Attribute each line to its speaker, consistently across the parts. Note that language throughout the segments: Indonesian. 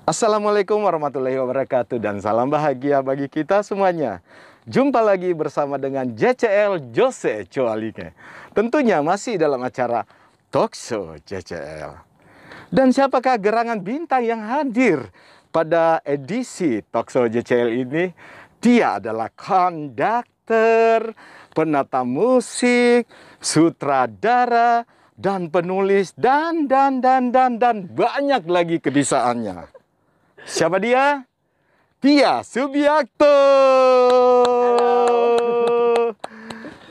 Speaker 1: Assalamualaikum warahmatullahi wabarakatuh dan salam bahagia bagi kita semuanya. Jumpa lagi bersama dengan JCL Jose Coalike. Tentunya masih dalam acara Talkshow JCL. Dan siapakah gerangan bintang yang hadir pada edisi Talkshow JCL ini? Dia adalah konduktor, penata musik, sutradara, dan penulis, dan banyak lagi kebisaannya. Siapa dia? Tia Subiakto.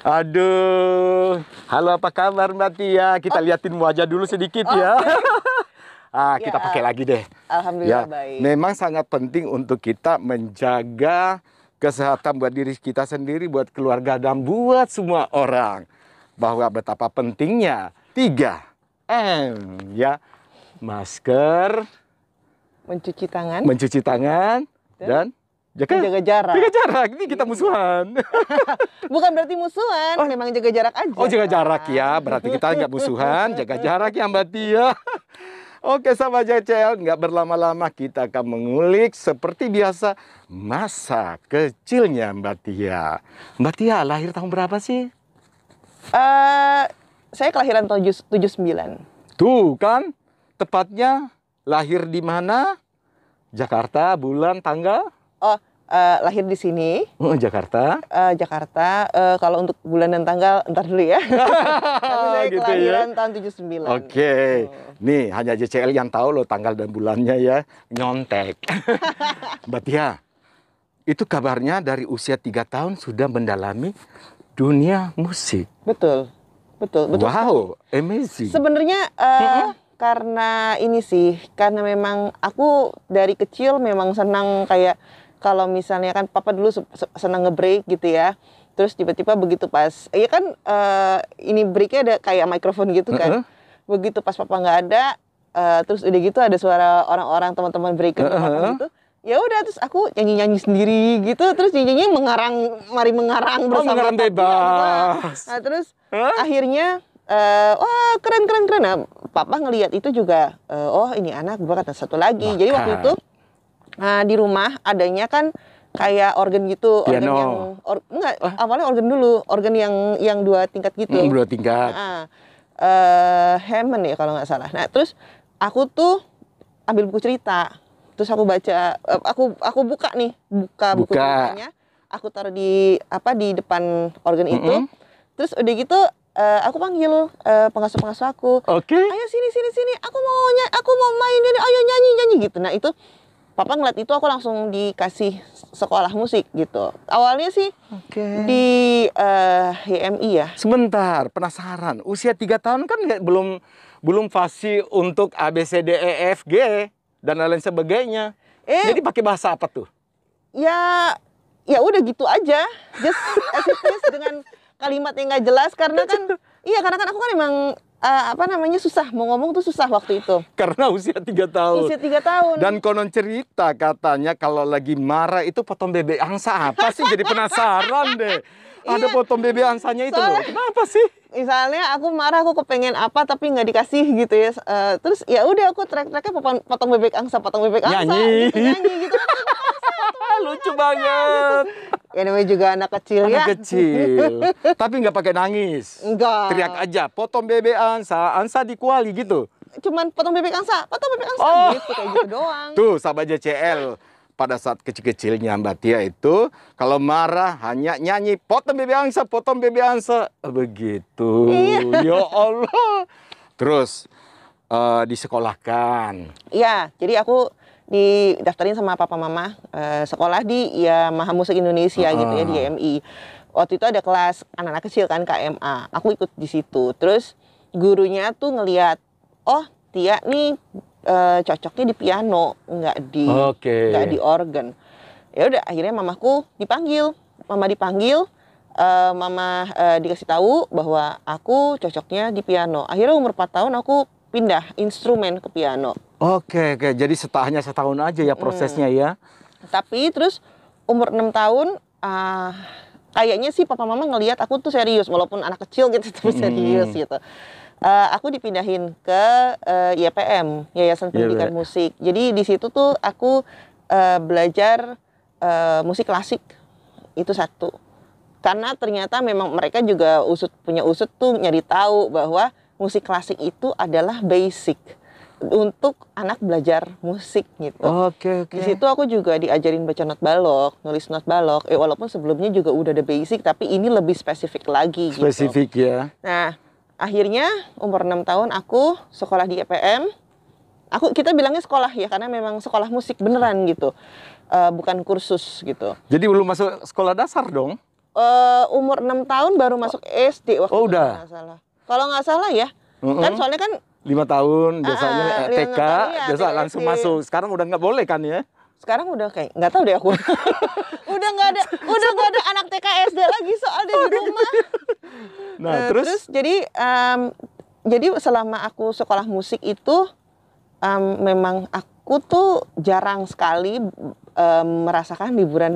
Speaker 1: Aduh, halo apa kabar Mbak Tia? Kita liatin wajah dulu sedikit ya. Kita pakai lagi deh.
Speaker 2: Alhamdulillah baik.
Speaker 1: Memang sangat penting untuk kita menjaga kesehatan buat diri kita sendiri, buat keluarga, dan buat semua orang. Bahwa betapa pentingnya 3M ya. Masker,
Speaker 2: mencuci tangan, dan
Speaker 1: jaga
Speaker 2: jarak.
Speaker 1: Jaga jarak, ini kita musuhan.
Speaker 2: Bukan berarti musuhan, memang jaga jarak aja.
Speaker 1: Oh, jaga jarak ya, berarti kita nggak musuhan, jaga jarak ya Mbak Tia. Oke, sahabat JCL, nggak berlama-lama kita akan mengulik seperti biasa masa kecilnya Mbak Tia. Mbak Tia lahir tahun berapa sih?
Speaker 2: Saya kelahiran tahun 79.
Speaker 1: Tuh kan, tepatnya lahir di mana? Jakarta, bulan, tanggal?
Speaker 2: Oh, lahir di sini.
Speaker 1: Jakarta.
Speaker 2: Jakarta. Kalau untuk bulan dan tanggal, ntar dulu ya. Tapi saya gitu kelahiran tahun 79.
Speaker 1: Oke. Nih, hanya JCL yang tahu loh tanggal dan bulannya ya. Nyontek. Mbak Tia, itu kabarnya dari usia 3 tahun sudah mendalami dunia musik.
Speaker 2: Betul.
Speaker 1: Wow, amazing.
Speaker 2: Sebenarnya karena ini sih, karena memang aku dari kecil memang senang kayak kalau misalnya kan papa dulu senang nge-break gitu ya. Terus tiba-tiba begitu pas, ya kan ini breaknya ada kayak mikrofon gitu kan. Begitu pas papa nggak ada, terus udah gitu ada suara orang-orang teman-teman breaker gitu. Ya udah terus aku nyanyi-nyanyi sendiri gitu, terus nyanyinya mengarang bersama
Speaker 1: mengarang bebas.
Speaker 2: Nah, terus akhirnya wah keren. Nah, papa ngelihat itu juga, oh ini anak bakat. Satu lagi. Jadi waktu itu di rumah adanya kan kayak organ gitu,
Speaker 1: piano.
Speaker 2: Organ yang awalnya organ dulu, organ yang 2 tingkat gitu.
Speaker 1: 2 tingkat.
Speaker 2: Hammond ya kalau nggak salah. Nah, terus aku tuh ambil buku cerita. Terus aku baca, aku buka buku ceritanya, aku taruh di depan organ itu. Terus udah gitu aku panggil pengasuh aku.
Speaker 1: Oke.
Speaker 2: Ayo sini, aku mau main ini, ayo nyanyi gitu. Nah itu papa ngeliat itu, aku langsung dikasih sekolah musik gitu. Awalnya sih di YMI ya.
Speaker 1: Sebentar, penasaran. Usia 3 tahun kan belum fasih untuk A B C D E F G dan lain sebagainya. Jadi pakai bahasa apa tuh?
Speaker 2: Ya udah gitu aja. Just as it is, dengan kalimat yang nggak jelas karena kan aku kan emang susah mau ngomong tuh, susah waktu itu.
Speaker 1: Karena usia 3 tahun.
Speaker 2: Usia 3 tahun.
Speaker 1: Dan konon cerita katanya kalau lagi marah itu potong bebek angsa. Apa sih? Jadi penasaran deh. Ada potong bebek angsanya itu loh. Kenapa sih?
Speaker 2: Misalnya aku marah, aku kepengen apa tapi nggak dikasih gitu ya. Terus ya udah aku teriak-teriaknya potong bebek angsa.
Speaker 1: Nyanyi
Speaker 2: gitu.
Speaker 1: Lucu banget.
Speaker 2: Ya namanya juga anak kecil ya.
Speaker 1: Anak kecil. Tapi nggak pakai nangis.
Speaker 2: Enggak.
Speaker 1: Teriak aja, potong bebek angsa di kuali gitu.
Speaker 2: Cuman potong bebek angsa gitu, kayak gitu doang.
Speaker 1: Tuh sahabat JCL, pada saat kecil-kecilnya Mbak Tia itu kalau marah hanya nyanyi potong bebek angsa begitu. Ya Allah. Terus disekolahkan.
Speaker 2: Iya, jadi aku didaftarin sama papa mama sekolah di Maha Musik Indonesia gitu ya, di YMI. Waktu itu ada kelas anak-anak kecil kan, KMA. Aku ikut di situ. Terus gurunya tuh ngelihat, oh Tia nih cocoknya di piano, nggak di organ. Ya udah, akhirnya mamaku dipanggil. Mama dikasih tahu bahwa aku cocoknya di piano. Akhirnya umur 4 tahun aku pindah instrumen ke piano.
Speaker 1: Oke. Jadi hanya setahun aja ya prosesnya ya.
Speaker 2: Tapi terus umur 6 tahun kayaknya sih papa mama ngelihat aku tuh serius, walaupun anak kecil gitu tapi serius gitu. Aku dipindahin ke YPM, Yayasan Pendidikan Musik. Jadi di situ tuh aku belajar musik klasik, itu satu. Karena ternyata memang mereka juga punya usut tuh nyari tahu bahwa musik klasik itu adalah basic untuk anak belajar musik gitu.
Speaker 1: Oke.
Speaker 2: Di situ aku juga diajarin baca not balok, nulis not balok. Walaupun sebelumnya juga udah ada basic, tapi ini lebih spesifik lagi.
Speaker 1: Spesifik
Speaker 2: gitu.
Speaker 1: ya.
Speaker 2: Nah, akhirnya umur 6 tahun aku sekolah di EPM. Kita bilangnya sekolah ya, karena memang sekolah musik beneran gitu, bukan kursus gitu.
Speaker 1: Jadi belum masuk sekolah dasar dong?
Speaker 2: Umur 6 tahun baru masuk SD waktu itu.
Speaker 1: Udah.
Speaker 2: Kalau nggak salah ya, kan soalnya kan
Speaker 1: 5 tahun biasanya TK,
Speaker 2: iya,
Speaker 1: biasa langsung masuk. Sekarang udah nggak boleh kan ya?
Speaker 2: Sekarang udah kayak nggak tahu deh aku. udah nggak ada anak TK SD lagi soalnya di rumah.
Speaker 1: Nah, terus
Speaker 2: jadi selama aku sekolah musik itu memang aku tuh jarang sekali merasakan liburan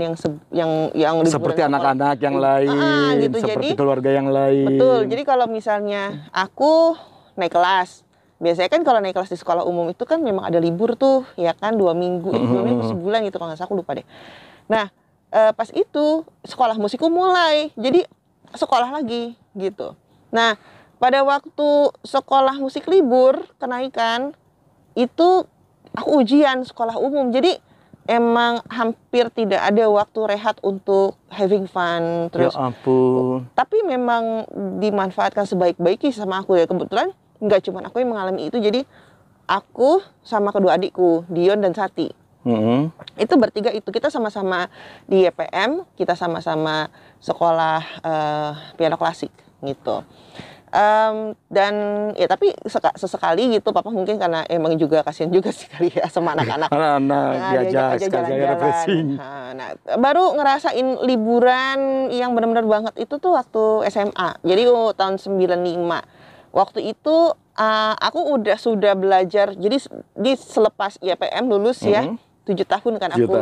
Speaker 2: yang liburan
Speaker 1: seperti anak-anak yang lain,
Speaker 2: gitu.
Speaker 1: seperti
Speaker 2: Jadi,
Speaker 1: keluarga yang lain.
Speaker 2: Betul. Jadi kalau misalnya aku naik kelas, biasanya kan kalau naik kelas di sekolah umum itu kan memang ada libur tuh, ya kan 2 minggu, 2 minggu sebulan gitu kalau nggak salah, aku lupa deh. Nah, pas itu sekolah musikku mulai, jadi sekolah lagi gitu. Nah, pada waktu sekolah musik libur kenaikan itu aku ujian sekolah umum, jadi emang hampir tidak ada waktu rehat untuk having fun. Terus,
Speaker 1: ya ampun.
Speaker 2: Tapi memang dimanfaatkan sebaik-baiknya sama aku ya. Kebetulan nggak cuma aku yang mengalami itu, jadi aku sama kedua adikku, Dion dan Sati. Itu bertiga itu, kita sama-sama di YPM, kita sama-sama sekolah piano klasik gitu. Dan ya tapi sesekali gitu papa mungkin karena emang juga kasihan juga sekali ya sama anak-anak.
Speaker 1: Diajak sekalian refreshing.
Speaker 2: Nah, baru ngerasain liburan yang benar-benar banget itu tuh waktu SMA. Jadi tahun 95. Waktu itu aku sudah belajar. Jadi selepas IPM lulus ya, 7 tahun kan aku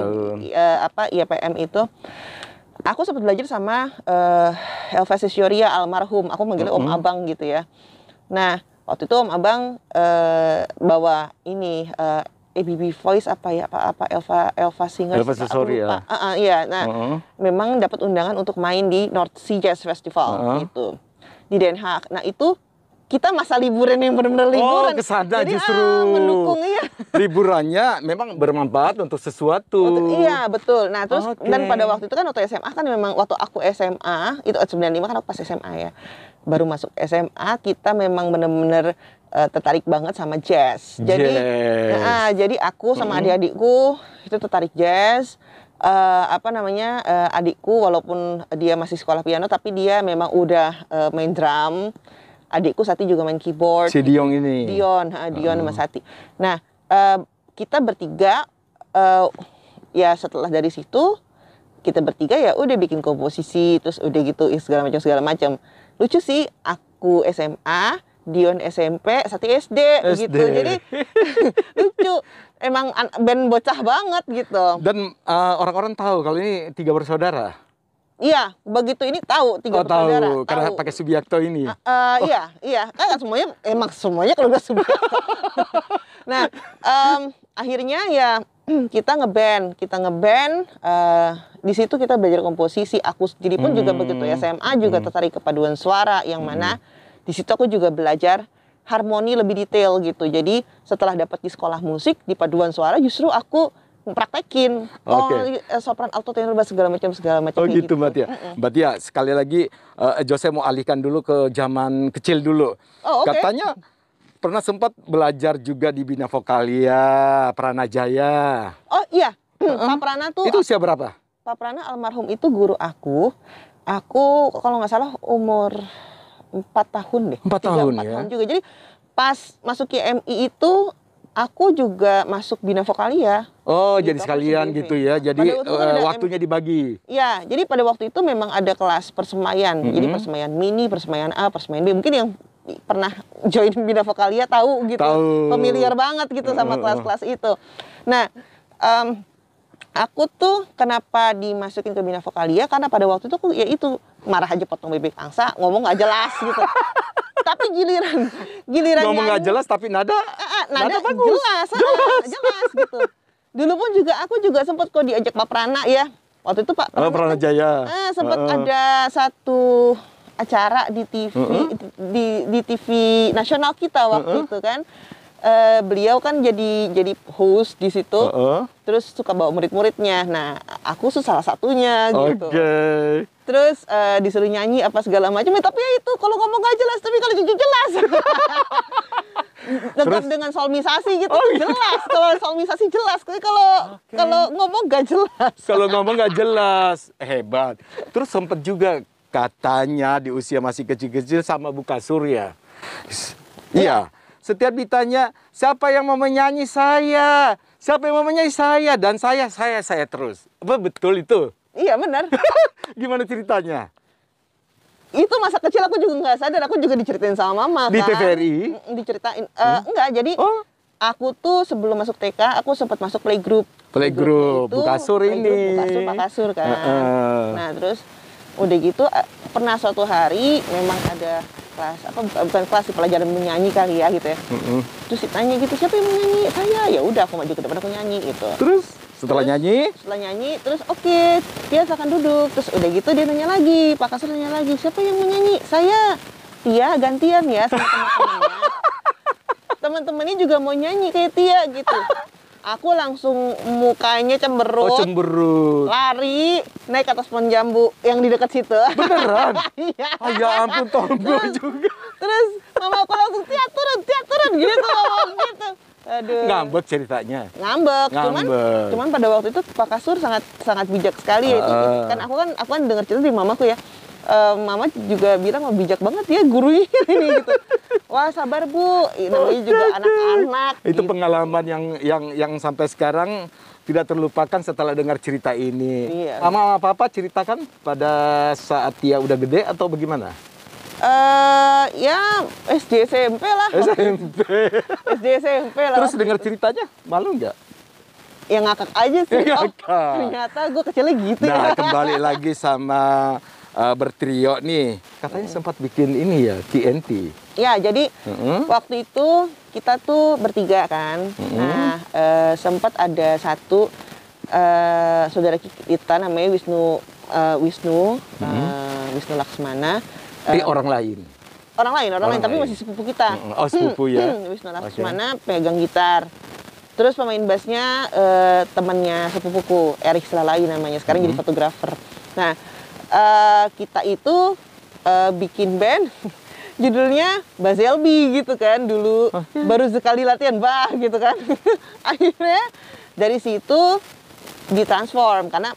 Speaker 2: IPM itu. Aku sempat belajar sama Elva Sisyoria almarhum. Aku manggilnya Om Abang gitu ya. Nah, waktu itu Om Abang bawa ini ABB Voice Elva Singer.
Speaker 1: Elva Sisyoria.
Speaker 2: Iya. Nah, memang dapat undangan untuk main di North Sea Jazz Festival gitu di Den Haag. Nah, itu kita masa liburan yang benar-benar liburan.
Speaker 1: Oh, kesana
Speaker 2: jadi,
Speaker 1: justru.
Speaker 2: Mendukung, iya.
Speaker 1: Liburannya memang bermanfaat untuk sesuatu.
Speaker 2: Iya, betul. Nah, terus dan pada waktu itu kan waktu SMA kan memang waktu aku SMA, itu 95 kan aku pas SMA ya. Baru masuk SMA, kita memang benar-benar tertarik banget sama jazz. Jadi aku sama adik-adikku itu tertarik jazz. Adikku walaupun dia masih sekolah piano tapi dia memang udah main drum. Adikku Sati juga main keyboard.
Speaker 1: Si Dion ini.
Speaker 2: Dion sama Sati. Nah, kita bertiga ya setelah dari situ kita bertiga ya udah bikin komposisi, terus udah gitu segala macam. Lucu sih, aku SMA, Dion SMP, Sati SD. Gitu. Jadi lucu. Emang band bocah banget gitu.
Speaker 1: Dan orang-orang tahu kalau ini 3 bersaudara.
Speaker 2: Iya, begitu ini tahu 3 bersaudara.
Speaker 1: Tahu, karena pakai Subiakto ini.
Speaker 2: Iya, kan semuanya kalau udah Subiakto. Nah, akhirnya ya kita ngeband. Di situ kita belajar komposisi. Aku sendiri pun juga begitu SMA juga tertarik ke paduan suara, yang mana di situ aku juga belajar harmoni lebih detail gitu. Jadi setelah dapat di sekolah musik di paduan suara, justru aku praktekin sopran, alto, tenor, bass segala macam
Speaker 1: Oh gitu Mbak Tia. Mbak Tia, sekali lagi Jose mau alihkan dulu ke zaman kecil dulu. Katanya pernah sempat belajar juga di Bina Vokalia Pranajaya.
Speaker 2: Oh iya, Pak Prana tuh
Speaker 1: itu usia berapa?
Speaker 2: Pak Prana almarhum itu guru aku. Aku kalau nggak salah umur 4 tahun deh.
Speaker 1: 4 tahun ya.
Speaker 2: Tahun juga. Jadi pas masuk KMI itu aku juga masuk Bina Vokalia.
Speaker 1: Oh, gitu, jadi sekalian gitu ya. Jadi waktunya dibagi.
Speaker 2: Iya, jadi pada waktu itu memang ada kelas persemaian. Jadi persemaian mini, persemaian A, persemaian B. Mungkin yang pernah join Bina Vokalia tahu gitu. Familiar banget gitu sama kelas-kelas itu. Nah, aku tuh kenapa dimasukin ke Bina Vokalia? Karena pada waktu itu aku ya itu marah aja potong bebek angsa, ngomong nggak jelas gitu. Tapi giliran
Speaker 1: Ngomong nggak
Speaker 2: nyanyi,
Speaker 1: jelas tapi nada
Speaker 2: nada
Speaker 1: bagus.
Speaker 2: jelas gitu. Dulu pun aku juga sempat kok diajak Pak Prana ya. Waktu itu Pak Prana
Speaker 1: Prana Jaya.
Speaker 2: sempat ada satu acara di TV di TV nasional kita waktu itu kan. Beliau kan jadi host di situ. Terus suka bawa murid-muridnya. Nah, aku salah satunya gitu. Terus disuruh nyanyi apa segala macam. Tapi ya itu kalau ngomong gak jelas, tapi kalau jujur jelas. Tetap dengan solmisasi gitu jelas. Kalau solmisasi jelas. Tapi kalau ngomong gak jelas.
Speaker 1: Kalau ngomong gak jelas, hebat. Terus sempat juga katanya di usia masih kecil-kecil sama Bu Kasur ya. Iya. Setiap ditanya, siapa yang mau menyanyi saya? Siapa yang mau menyanyi saya? Dan saya terus. Apa betul itu?
Speaker 2: Iya benar.
Speaker 1: Gimana ceritanya?
Speaker 2: Itu masa kecil aku juga nggak sadar. Aku juga diceritain sama mama
Speaker 1: Di
Speaker 2: kan.
Speaker 1: TVRI?
Speaker 2: Diceritain. Enggak, jadi aku tuh sebelum masuk TK, aku sempat masuk playgroup.
Speaker 1: Playgroup, Bu Kasur ini.
Speaker 2: Bu Kasur, Pak Kasur kan. Nah terus udah gitu pernah suatu hari memang ada kelas bukan kelas pelajaran menyanyi kali ya gitu ya. Terus ditanya gitu, siapa yang menyanyi? Saya. Ya udah aku maju ke depan, aku nyanyi gitu.
Speaker 1: Terus setelah nyanyi
Speaker 2: terus oke, Tia silakan duduk. Terus udah gitu dia nanya lagi, Pak Kasur nanya lagi, siapa yang menyanyi? Saya. Tia gantian ya sama teman-temannya. Teman-temannya juga mau nyanyi kayak Tia gitu. Aku langsung mukanya cemberut.
Speaker 1: Cemberut.
Speaker 2: Lari naik ke atas pohon jambu yang di dekat situ.
Speaker 1: Beneran?
Speaker 2: Iya.
Speaker 1: Ya ampun, tombol juga.
Speaker 2: Terus mama aku langsung Tia turun gitu ngomong gitu. Aduh.
Speaker 1: Ngambek ceritanya.
Speaker 2: Ngambek. Cuman pada waktu itu Pak Kasur sangat bijak sekali ya. Kan aku kan dengar cerita dari mamaku ya. Mama juga bilang bijak banget ya gurunya ini gitu. Wah sabar Bu, namanya juga anak-anak.
Speaker 1: Itu
Speaker 2: gitu.
Speaker 1: pengalaman yang sampai sekarang tidak terlupakan setelah dengar cerita ini.
Speaker 2: Iya.
Speaker 1: Mama sama Papa ceritakan pada saat Tia udah gede atau bagaimana?
Speaker 2: Ya SD SMP lah. SD SMP lah.
Speaker 1: Terus dengar ceritanya malu nggak?
Speaker 2: Ya ngakak aja sih.
Speaker 1: Ngakak.
Speaker 2: Ternyata gue kecilnya gitu ya.
Speaker 1: Nah kembali lagi sama bertrio nih. Katanya sempat bikin ini ya TNT.
Speaker 2: Ya jadi waktu itu kita tuh bertiga kan. Nah sempat ada satu saudara kita namanya Wisnu Laksmana.
Speaker 1: Orang lain.
Speaker 2: Orang lain, tapi masih sepupu kita.
Speaker 1: Oh sepupu ya.
Speaker 2: Wisnu Laksmana pegang gitar. Terus pemain bassnya temannya sepupuku, Erik Selalai namanya. Sekarang jadi fotografer. Nah kita itu bikin band. Judulnya Bazelbi gitu kan dulu. Baru sekali latihan gitu kan. Akhirnya dari situ ditransform karena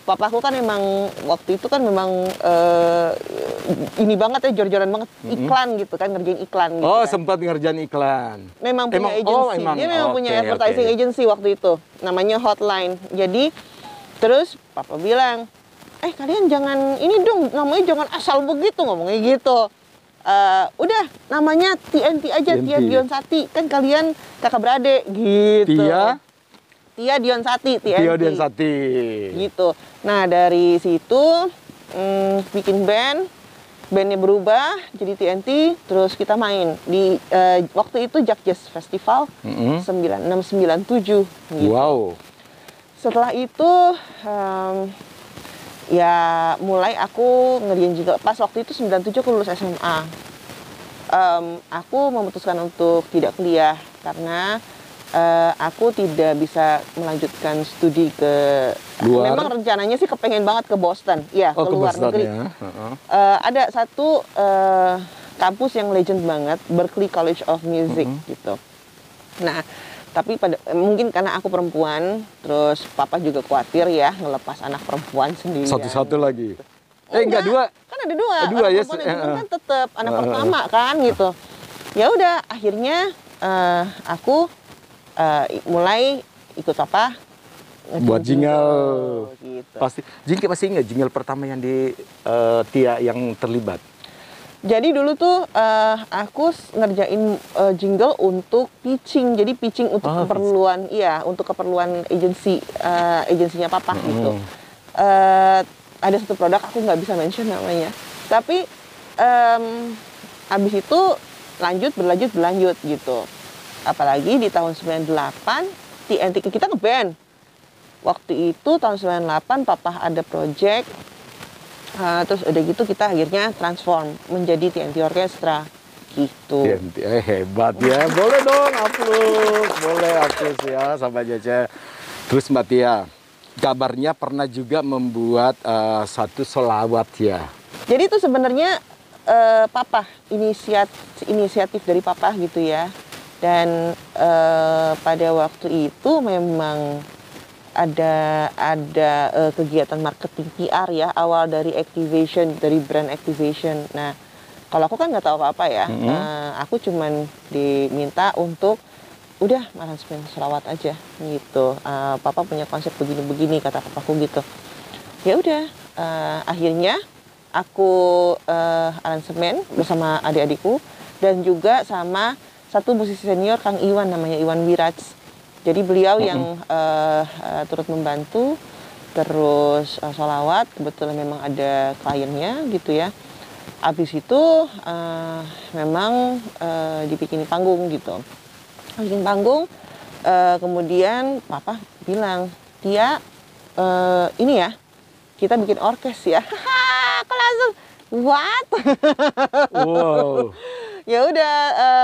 Speaker 2: papaku kan emang waktu itu kan memang ini banget ya jor-joran banget iklan gitu kan, ngerjain iklan gitu.
Speaker 1: Oh,
Speaker 2: kan.
Speaker 1: sempat ngerjain iklan.
Speaker 2: Memang punya agency. Dia memang punya advertising agency waktu itu. Namanya Hotline. Jadi terus papa bilang, kalian jangan ini dong, namanya jangan asal begitu, ngomongnya gitu. Udah namanya TNT aja, Tia Dion Sati, kan kalian kakak beradik gitu. Tia Dion Sati, TNT.
Speaker 1: Tia Dion Sati.
Speaker 2: Gitu. Nah dari situ bikin bandnya berubah jadi TNT, terus kita main di waktu itu Jak Jazz Festival 9697. Gitu.
Speaker 1: Wow.
Speaker 2: Setelah itu ya mulai aku ngerjain juga pas waktu itu 97 aku lulus SMA. Aku memutuskan untuk tidak kuliah karena aku tidak bisa melanjutkan studi ke
Speaker 1: luar.
Speaker 2: Memang rencananya sih kepengen banget ke Boston, ya ke luar negeri. Ya. Ada satu kampus yang legend banget, Berklee College of Music gitu. Nah, tapi mungkin karena aku perempuan, terus papa juga khawatir ya ngelepas anak perempuan sendiri.
Speaker 1: Satu-satu lagi. Enggak dua.
Speaker 2: Kan ada dua.
Speaker 1: Dua ya.
Speaker 2: Kan tetap anak pertama kan gitu. Ya udah akhirnya aku mulai ikut papa
Speaker 1: buat jingle
Speaker 2: gitu.
Speaker 1: Pasti ingat jingle pertama yang di Tia yang terlibat.
Speaker 2: Jadi dulu tuh aku ngerjain jingle untuk pitching. Jadi pitching untuk keperluan untuk keperluan agensinya papa gitu. Ada satu produk aku nggak bisa mention namanya. Tapi Abis itu berlanjut gitu. Apalagi di tahun 98 TNT kita ngeband. Waktu itu tahun 98 papa ada project, terus udah gitu kita akhirnya transform menjadi TNT Orchestra gitu.
Speaker 1: TNT, hebat ya. Boleh dong aplaus, boleh aplaus ya sama Cece. Terus Mbak Tia, kabarnya pernah juga membuat satu solawat ya.
Speaker 2: Jadi itu sebenarnya papa inisiatif dari papa gitu ya. Dan pada waktu itu memang ada kegiatan marketing PR ya, awal dari activation, dari brand activation. Nah, kalau aku kan nggak tahu apa-apa ya, aku cuman diminta untuk udah aransemen selawat aja gitu. Papa punya konsep begini-begini, kata papaku gitu. Ya udah, akhirnya aku aransemen bersama adik-adikku dan juga sama satu musisi senior Kang Iwan, namanya Iwan Wiraj. Jadi beliau yang turut membantu, terus sholawat, kebetulan memang ada kliennya gitu ya. Abis itu memang dibikini panggung gitu. Bikin panggung, kemudian papa bilang, Tia, ini ya, kita bikin orkes ya. Aku langsung, what?
Speaker 1: Wow.
Speaker 2: Ya udah,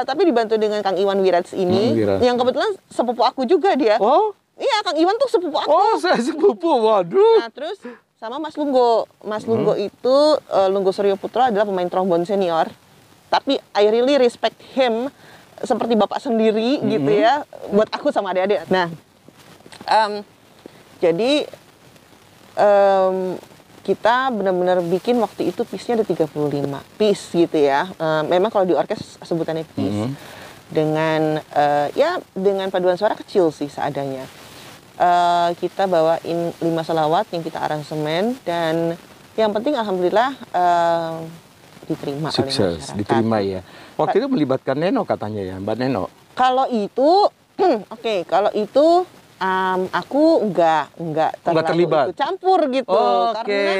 Speaker 2: tapi dibantu dengan Kang Iwan Wiraj ini, yang kebetulan sepupu aku juga dia.
Speaker 1: Oh?
Speaker 2: Iya, Kang Iwan tuh sepupu aku.
Speaker 1: Oh, saya sepupu, waduh.
Speaker 2: Nah, terus sama Mas Lunggo. Mas Lunggo itu, Lunggo Suryo Putra adalah pemain trombon senior. Tapi I really respect him seperti bapak sendiri gitu ya, buat aku sama adik-adik. Nah, jadi kita benar-benar bikin waktu itu piece-nya ada 35 piece gitu ya. Memang kalau di orkes sebutannya piece. Dengan ya dengan paduan suara kecil sih seadanya. Kita bawain 5 selawat yang kita aransemen, dan yang penting alhamdulillah diterima oleh
Speaker 1: sukses,
Speaker 2: masyarakat.
Speaker 1: diterima ya. Waktu itu melibatkan Neno katanya ya, Mbak Neno.
Speaker 2: Kalau itu kalau itu aku nggak
Speaker 1: terlibat,
Speaker 2: ikut campur gitu. Karena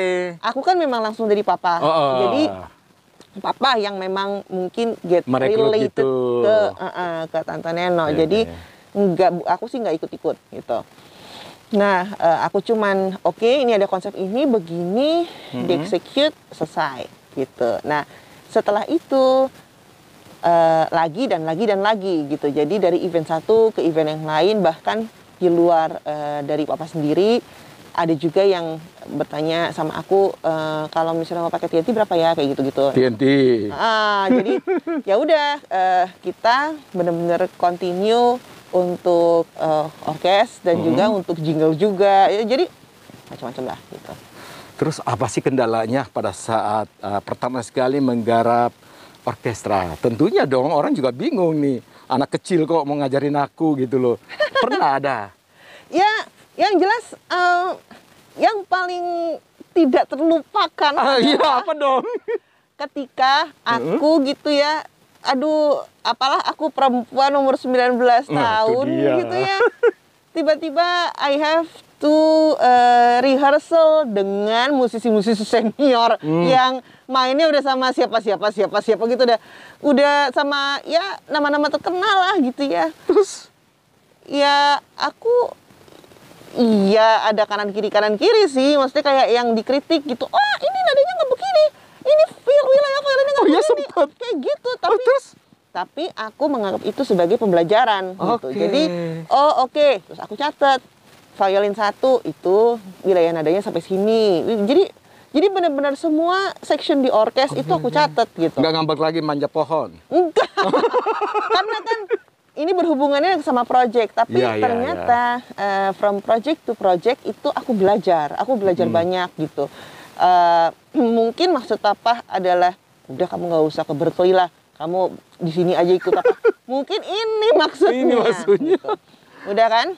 Speaker 2: aku kan memang langsung dari papa. Jadi papa yang memang mungkin get related gitu ke Tante Neno. Jadi aku sih nggak ikut-ikut gitu. Nah, aku cuman ini ada konsep ini begini, di-execute, selesai gitu. Nah, setelah itu lagi dan lagi gitu. Jadi dari event satu ke event yang lain, bahkan di luar dari papa sendiri, ada juga yang bertanya sama aku, kalau misalnya mau pakai TNT berapa ya, kayak gitu-gitu.
Speaker 1: TNT.
Speaker 2: Jadi ya udah, kita benar-benar continue untuk orkes dan juga untuk jingle juga. Ya, jadi macam-macam lah gitu.
Speaker 1: Terus apa sih kendalanya pada saat pertama sekali menggarap orkestra? Tentunya dong, orang juga bingung nih. Anak kecil kok mau ngajarin aku gitu loh. Pernah ada?
Speaker 2: Ya, yang jelas yang paling tidak terlupakan
Speaker 1: iya, apa dong?
Speaker 2: Ketika aku gitu ya, aduh, apalah aku perempuan umur 19 tahun gitu ya. Tiba-tiba I have to rehearsal dengan musisi-musisi senior yang mainnya udah sama siapa gitu, udah sama ya nama-nama terkenal lah gitu ya.
Speaker 1: Terus
Speaker 2: ya aku ada kanan kiri sih, maksudnya kayak yang dikritik gitu. Oh, ini nadanya nggak begini, ini wilayah violinnya nggak begini, kayak gitu. Tapi aku menganggap itu sebagai pembelajaran gitu. Jadi terus aku catat violin 1 itu wilayah nadanya sampai sini. Jadi benar-benar semua section di orkes itu aku catat gitu.
Speaker 1: Nggak ngambek lagi manja pohon?
Speaker 2: Enggak. Karena kan ini berhubungannya sama project, tapi ternyata from project to project itu aku belajar banyak gitu. Mungkin maksud papa adalah udah kamu nggak usah ke Berkeley lah, kamu di sini aja ikut apa. Mungkin ini maksudnya. Gitu. Udah kan?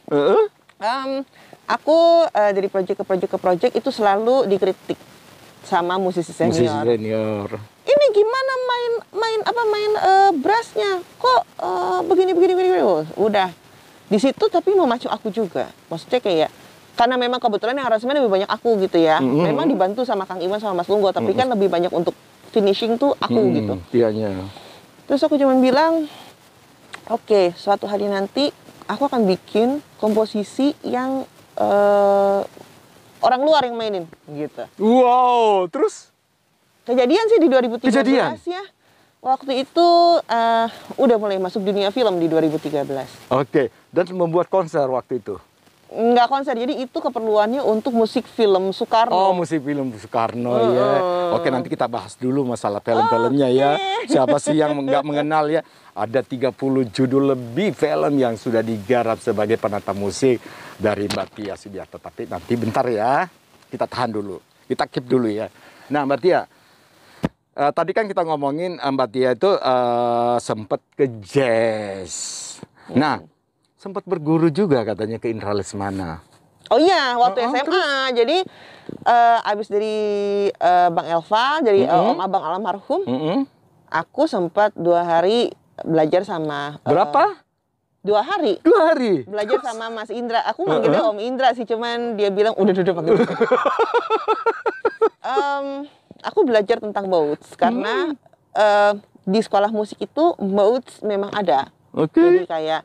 Speaker 2: Aku dari project ke project itu selalu dikritik sama musisi senior. Ini gimana main brassnya? Kok begini. Udah. Di situ tapi memacu aku juga. Maksudnya kayak karena memang kebetulan yang aransemen lebih banyak aku gitu ya. Memang dibantu sama Kang Iwan sama Mas Lunggo, tapi kan lebih banyak untuk finishing tuh aku gitu.
Speaker 1: Iya.
Speaker 2: Terus aku cuman bilang, oke, suatu hari nanti aku akan bikin komposisi yang orang luar yang mainin gitu.
Speaker 1: Wow, terus?
Speaker 2: Kejadian sih di 2013
Speaker 1: Kejadian?
Speaker 2: ya. Waktu itu udah mulai masuk dunia film di 2013.
Speaker 1: Oke, dan membuat konser waktu itu?
Speaker 2: Nggak konser, jadi itu keperluannya untuk musik film Soekarno.
Speaker 1: Oh, musik film Soekarno ya. Oke, nanti kita bahas dulu masalah film-filmnya ya. Siapa sih yang nggak mengenal ya? Ada 30 judul lebih film yang sudah digarap sebagai penata musik dari Mbak Tia Subiakto. Tapi nanti bentar ya, kita tahan dulu. Kita keep dulu ya. Nah, Mbak Tia, tadi kan kita ngomongin Mbak Tia itu sempat ke jazz. Nah, sempat berguru juga katanya ke Indra Lesmana.
Speaker 2: Oh iya, waktu SMA. Jadi abis dari Bang Elva, dari Om Abang almarhum, aku sempat 2 hari belajar sama.
Speaker 1: Berapa?
Speaker 2: 2 hari.
Speaker 1: 2 hari?
Speaker 2: Belajar sama Mas Indra. Aku manggilnya Om Indra sih, cuman dia bilang udah panggil. Aku belajar tentang bouts karena di sekolah musik itu bouts memang ada. Jadi kayak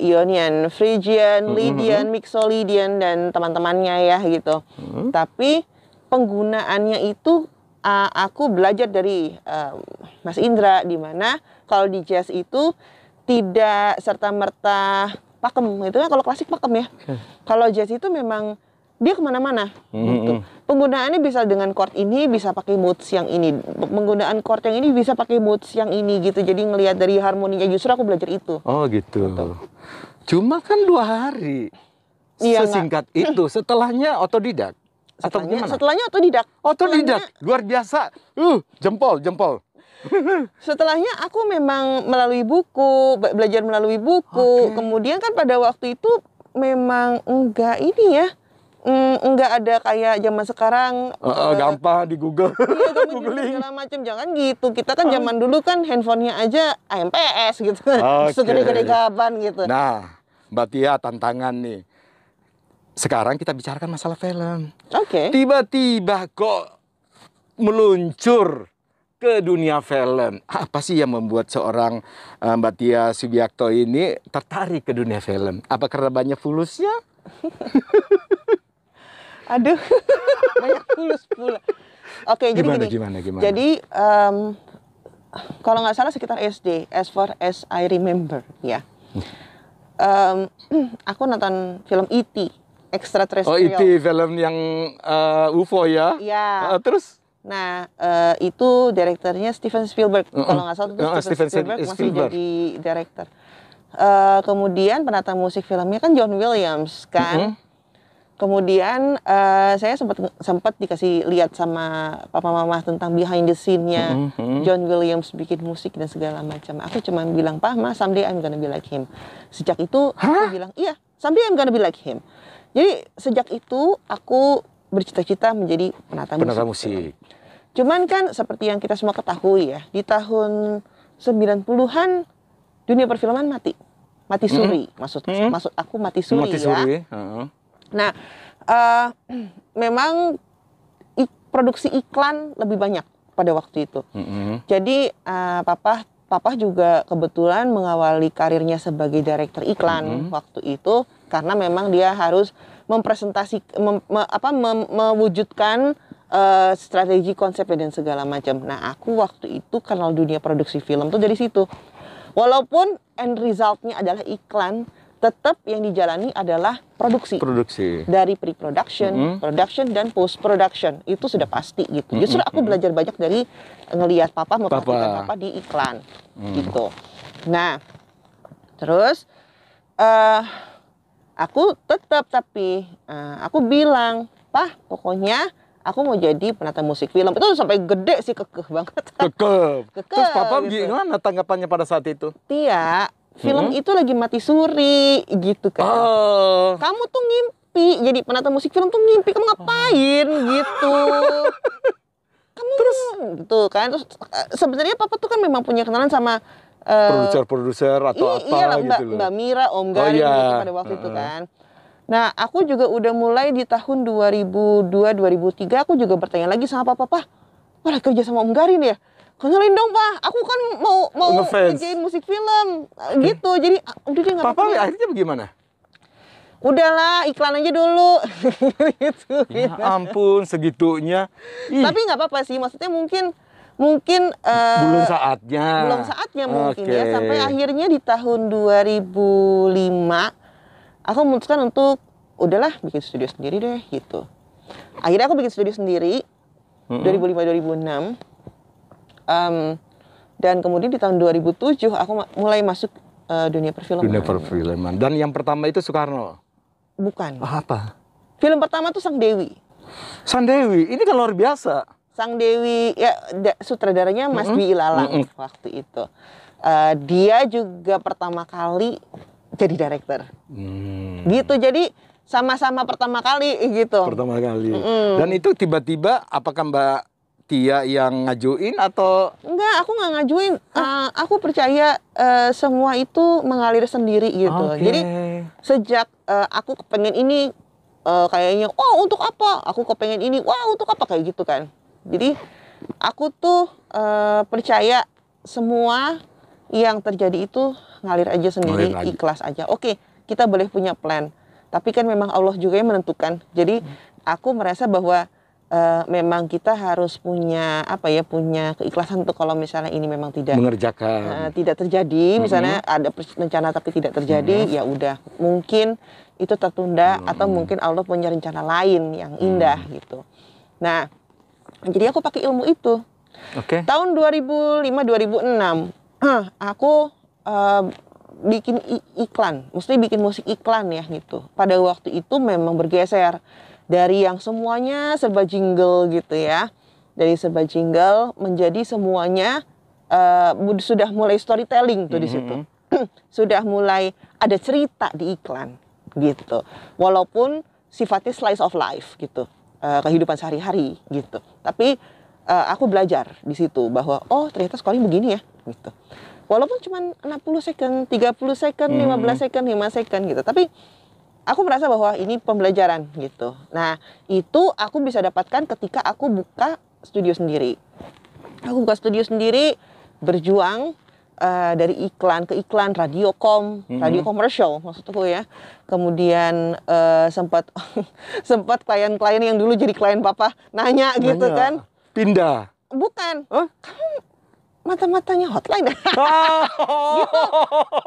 Speaker 2: Ionian, Phrygian, Lydian, Mixolydian dan teman-temannya ya gitu. Tapi penggunaannya itu aku belajar dari Mas Indra, di mana kalau di jazz itu tidak serta-merta pakem, itu kan kalau klasik pakem ya. Kalau jazz itu memang dia kemana-mana. Gitu. Penggunaannya bisa dengan chord ini, bisa pakai moods yang ini. Penggunaan chord yang ini bisa pakai moods yang ini gitu. Jadi ngelihat dari harmoninya, justru aku belajar itu.
Speaker 1: Oh gitu. Cuma kan 2 hari.
Speaker 2: Iya,
Speaker 1: sesingkat itu. Setelahnya otodidak. Atau gimana?
Speaker 2: Setelahnya otodidak.
Speaker 1: Otodidak, luar biasa. Jempol.
Speaker 2: Setelahnya aku memang melalui buku, belajar melalui buku. Kemudian kan pada waktu itu memang enggak ini ya. Enggak ada kayak zaman sekarang
Speaker 1: gampang di Google.
Speaker 2: Iya, googling segala macam. Jangan gitu. Kita kan zaman dulu kan handphonenya aja AMPS gitu. Segede-gede gaban gitu.
Speaker 1: Nah, Mbak Tia, tantangan nih. Sekarang kita bicarakan masalah film.
Speaker 2: Oke.
Speaker 1: Tiba-tiba kok meluncur ke dunia film. Apa sih yang membuat seorang Mbak Tia Subiakto ini tertarik ke dunia film? Apa karena banyak fulusnya?
Speaker 2: Aduh, banyak fulus pula. Oke, jadi
Speaker 1: gimana?
Speaker 2: Jadi kalau nggak salah sekitar SD, as far as I remember, ya. Aku nonton film E.T. Extraterrestrial.
Speaker 1: Oh, E.T. film yang UFO ya?
Speaker 2: Iya.
Speaker 1: Terus?
Speaker 2: Nah, itu direkturnya Steven Spielberg. Kalau nggak salah itu Steven Spielberg masih jadi direktur. Kemudian penata musik filmnya kan John Williams kan. Kemudian saya sempat dikasih lihat sama papa mama tentang behind the scene-nya John Williams bikin musik dan segala macam. Aku cuma bilang, "Pak, Ma, someday I'm gonna be like him." Sejak itu aku bilang, "Iya, someday I'm gonna be like him." Jadi sejak itu aku bercita-cita menjadi penata musik. Cuman kan seperti yang kita semua ketahui ya, di tahun 90-an dunia perfilman mati suri. Maksud aku mati suri ya. Nah, memang produksi iklan lebih banyak pada waktu itu. Jadi papa juga kebetulan mengawali karirnya sebagai direktur iklan waktu itu, karena memang dia harus mewujudkan strategi konsep dan segala macam. Nah, aku waktu itu kenal dunia produksi film tuh dari situ. Walaupun end resultnya adalah iklan, tetap yang dijalani adalah produksi. Dari pre-production, production, dan post-production. Itu sudah pasti gitu. Justru aku belajar banyak dari ngelihat papa memperhatikan papa di iklan. Gitu. Nah, terus aku tetap aku bilang, "Pak, pokoknya aku mau jadi penata musik film." Itu sampai gede sih, kekeh banget.
Speaker 1: Terus papa gimana tanggapannya pada saat itu?
Speaker 2: Tia, film itu lagi mati suri gitu kan. Kamu tuh ngimpi jadi penata musik film tuh ngimpi, kamu ngapain gitu. Kamu terus gitu kan. Terus sebenarnya papa tuh kan memang punya kenalan sama
Speaker 1: produser atau apa gitu loh.
Speaker 2: Mbak Mira, Om Garin gitu pada waktu itu kan. Nah, aku juga udah mulai di tahun 2002 2003 aku juga bertanya lagi sama papa, "Wah, kerja sama Om Garin ya?" kenalin dong Pak, aku kan mau
Speaker 1: Ngefans.
Speaker 2: ngerjain musik film gitu. Jadi udah deh nggak
Speaker 1: Papa
Speaker 2: apa-apa.
Speaker 1: akhirnya bagaimana?
Speaker 2: Udahlah iklan aja dulu gitu.
Speaker 1: Ya ampun, segitunya. Ih,
Speaker 2: Tapi nggak apa-apa sih, maksudnya mungkin
Speaker 1: belum saatnya.
Speaker 2: belum saatnya mungkin
Speaker 1: Oke.
Speaker 2: ya. Sampai akhirnya di tahun 2005 aku memutuskan untuk udahlah bikin studio sendiri deh gitu. Akhirnya aku bikin studio sendiri 2005-2006. Dan kemudian di tahun 2007 aku mulai masuk dunia perfilman.
Speaker 1: Dunia perfilman. Dan yang pertama itu Soekarno.
Speaker 2: Bukan.
Speaker 1: Apa?
Speaker 2: Film pertama tuh Sang Dewi.
Speaker 1: Sandewi, ini kan luar biasa.
Speaker 2: Sang Dewi ya sutradaranya Mas Dwi Ilalang waktu itu. Dia juga pertama kali jadi director. Gitu. Jadi sama-sama pertama kali gitu.
Speaker 1: Pertama kali. Dan itu tiba-tiba apakah Mbak Tia yang ngajuin atau
Speaker 2: Enggak, aku nggak ngajuin. Aku percaya semua itu mengalir sendiri gitu.
Speaker 1: Oke.
Speaker 2: Jadi sejak aku kepengen ini kayaknya, oh untuk apa? Aku kepengen ini, wah untuk apa kayak gitu kan. Jadi aku tuh percaya semua yang terjadi itu ngalir aja sendiri,
Speaker 1: Ngalir aja.
Speaker 2: ikhlas aja. Oke, kita boleh punya plan, tapi kan memang Allah juga yang menentukan. Jadi aku merasa bahwa memang kita harus punya punya keikhlasan tuh kalau misalnya ini memang tidak
Speaker 1: mengerjakan?
Speaker 2: tidak terjadi, misalnya ada rencana tapi tidak terjadi, ya udah mungkin itu tertunda atau mungkin Allah punya rencana lain yang indah gitu. Nah, jadi aku pakai ilmu itu.
Speaker 1: Oke.
Speaker 2: Tahun 2005-2006 aku bikin iklan, mesti bikin musik iklan ya gitu. Pada waktu itu memang bergeser dari yang semuanya serba jingle gitu ya. Dari serba jingle menjadi semuanya sudah mulai storytelling tuh di situ. Sudah mulai ada cerita di iklan gitu. Walaupun sifatnya slice of life gitu. Kehidupan sehari-hari gitu. Tapi aku belajar di situ bahwa oh ternyata scrolling begini ya gitu. Walaupun cuma 60 second, 30 second, 15 second, 5 second gitu. Tapi aku merasa bahwa ini pembelajaran gitu. Nah, itu aku bisa dapatkan ketika aku buka studio sendiri. Aku buka studio sendiri, berjuang dari iklan ke iklan, radiokom, radio komersial maksudku ya. Kemudian sempat klien-klien yang dulu jadi klien papa nanya gitu kan.
Speaker 1: Pindah.
Speaker 2: Bukan.
Speaker 1: Hah?
Speaker 2: Kamu mata-matanya hotline gitu.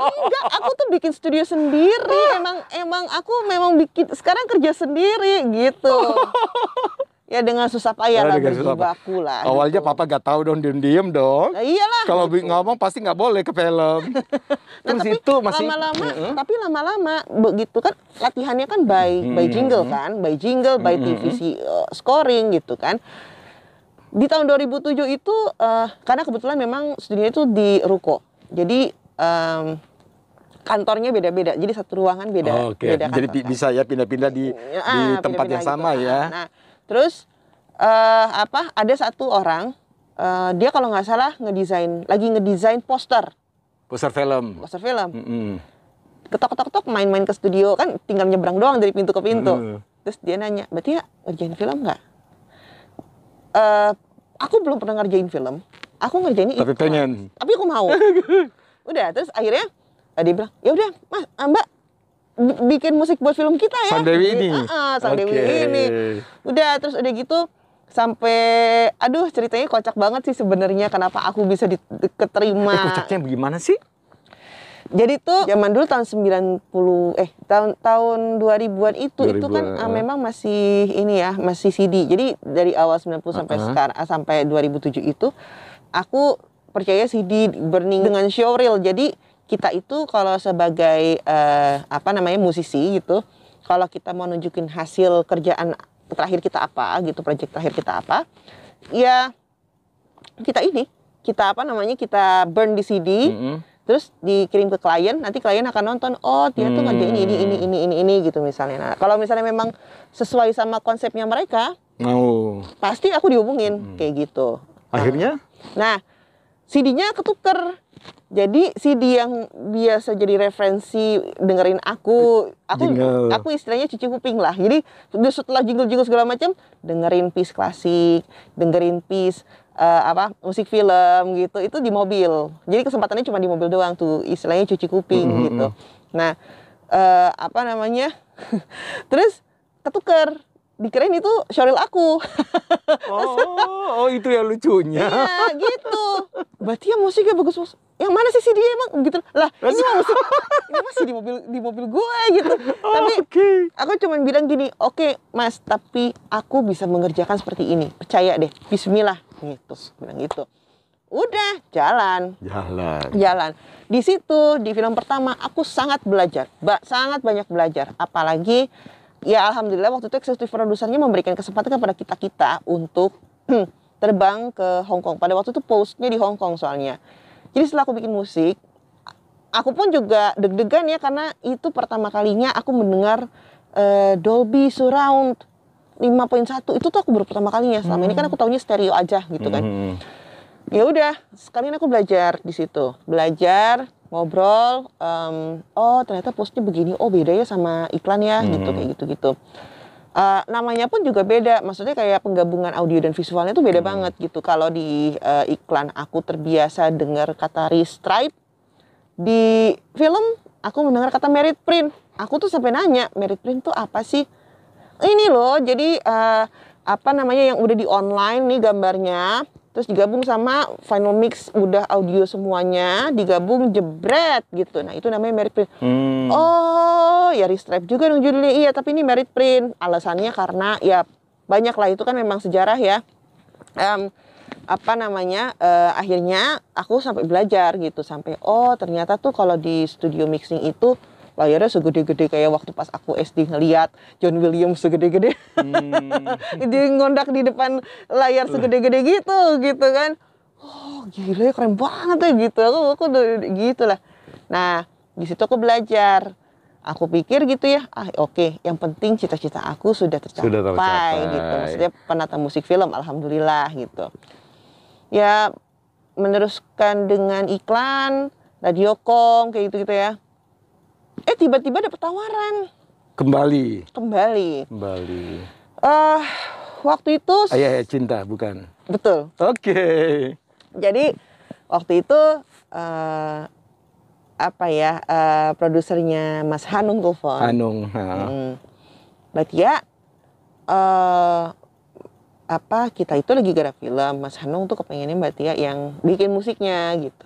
Speaker 2: Enggak, aku tuh bikin studio sendiri. Emang aku memang bikin sekarang kerja sendiri gitu. Ya dengan susah payah lah berjibaku lah.
Speaker 1: Awalnya
Speaker 2: gitu.
Speaker 1: papa gak tahu dong, diem dong.
Speaker 2: Nah, iyalah.
Speaker 1: Kalau
Speaker 2: gitu.
Speaker 1: ngomong pasti nggak boleh ke film.
Speaker 2: Nah,
Speaker 1: Terus
Speaker 2: tapi
Speaker 1: itu masih
Speaker 2: lama-lama begitu kan latihannya kan by jingle kan, by jingle, by TVC scoring gitu kan. Di tahun 2007 itu karena kebetulan memang studionya itu di Ruko. Jadi kantornya beda-beda. Jadi satu ruangan beda
Speaker 1: Oke.
Speaker 2: beda
Speaker 1: Jadi
Speaker 2: kantor, kan.
Speaker 1: bisa ya pindah-pindah di tempat
Speaker 2: pindah-pindah
Speaker 1: yang sama
Speaker 2: gitu.
Speaker 1: ya.
Speaker 2: Nah, terus ada satu orang dia kalau nggak salah lagi ngedesain poster
Speaker 1: Poster film.
Speaker 2: film. Ketok-ketok main-main ke studio kan tinggal nyebrang doang dari pintu ke pintu. Terus dia nanya, "Berarti ya ngerjain film nggak?" Aku belum pernah ngerjain film. Aku ngerjain
Speaker 1: Tapi
Speaker 2: iklan.
Speaker 1: pengen.
Speaker 2: Tapi aku mau. Udah, terus akhirnya dia bilang, "Ya udah, Mas, Mbak bikin musik buat film kita ya."
Speaker 1: Sandewi ini.
Speaker 2: Sandewi ini. Udah, terus udah gitu sampai aduh ceritanya kocak banget sih sebenarnya kenapa aku bisa keterima.
Speaker 1: Kocaknya bagaimana sih?
Speaker 2: Jadi tuh zaman dulu tahun 2000-an itu kan memang masih ini ya, masih CD. Jadi dari awal 90 sampai sekarang sampai 2007 itu aku percaya CD burning dengan showreel. Jadi kita itu kalau sebagai musisi gitu, kalau kita mau nunjukin hasil kerjaan terakhir kita apa gitu, proyek terakhir kita apa, ya kita burn di CD. Terus dikirim ke klien, nanti klien akan nonton, oh dia tuh ngerjain ini gitu misalnya. Nah, kalau misalnya memang sesuai sama konsepnya mereka, pasti aku dihubungin kayak gitu.
Speaker 1: Akhirnya?
Speaker 2: Nah, CD-nya ketuker. Jadi CD yang biasa jadi referensi dengerin aku istilahnya cuci kuping lah. Jadi setelah jingle-jingle segala macam, dengerin piece klasik, dengerin piece musik film gitu, itu di mobil. Jadi kesempatannya cuma di mobil doang tuh, istilahnya cuci kuping gitu. Nah, terus ketuker, dikirain itu Sheryl aku.
Speaker 1: Oh, itu yang lucunya.
Speaker 2: Iya, gitu. Berarti ya musiknya bagus. Yang mana sih dia emang gitu. Lah, ini masih di mobil gue gitu. Tapi aku cuma bilang gini, oke, Mas, tapi aku bisa mengerjakan seperti ini. Percaya deh. Bismillah gitu. Bilang gitu. Udah, jalan. Di situ, di film pertama aku sangat belajar. Sangat banyak belajar. Apalagi ya alhamdulillah waktu itu eksekutif produsernya memberikan kesempatan kepada kita untuk terbang ke Hong Kong. Pada waktu itu postnya di Hong Kong soalnya. Jadi setelah aku bikin musik, aku pun juga deg-degan ya karena itu pertama kalinya aku mendengar Dolby Surround 5.1. Itu tuh aku baru pertama kalinya. Selama ini kan aku taunya stereo aja gitu kan. Ya udah, sekalian aku belajar di situ. Belajar, ngobrol, oh ternyata postnya begini, oh beda ya sama iklan ya, gitu kayak gitu-gitu. Namanya pun juga beda, maksudnya kayak penggabungan audio dan visualnya itu beda banget gitu. Kalau di iklan aku terbiasa dengar kata restripe, di film aku mendengar kata merit print. Aku tuh sampai nanya, merit print tuh apa sih? Ini loh, jadi yang udah di online nih gambarnya. Terus digabung sama final mix udah audio semuanya, digabung jebret gitu. Nah itu namanya merit print. Oh ya restripe juga dong judulnya. Iya tapi ini merit print. Alasannya karena ya banyak lah, itu kan memang sejarah ya. Akhirnya aku sampai belajar gitu. Sampai oh ternyata tuh kalau di studio mixing itu layarnya segede-gede kayak waktu pas aku SD ngeliat John Williams segede-gede. Dia ngondak di depan layar segede-gede gitu kan. Oh gila ya, keren banget ya gitu. Aku gitu lah. Nah di situ aku belajar. Aku pikir gitu ya, oke, yang penting cita-cita aku sudah tercapai gitu. Maksudnya penata musik film, alhamdulillah gitu. Ya meneruskan dengan iklan, radiocom kayak gitu ya. Tiba-tiba dapet tawaran.
Speaker 1: Kembali.
Speaker 2: Waktu itu
Speaker 1: Ayah Cinta, bukan?
Speaker 2: Betul.
Speaker 1: Oke.
Speaker 2: Jadi waktu itu produsernya Mas Hanung telepon. Berarti ya kita itu lagi garap film. Mas Hanung tuh kepengennya Mbak Tia yang bikin musiknya gitu.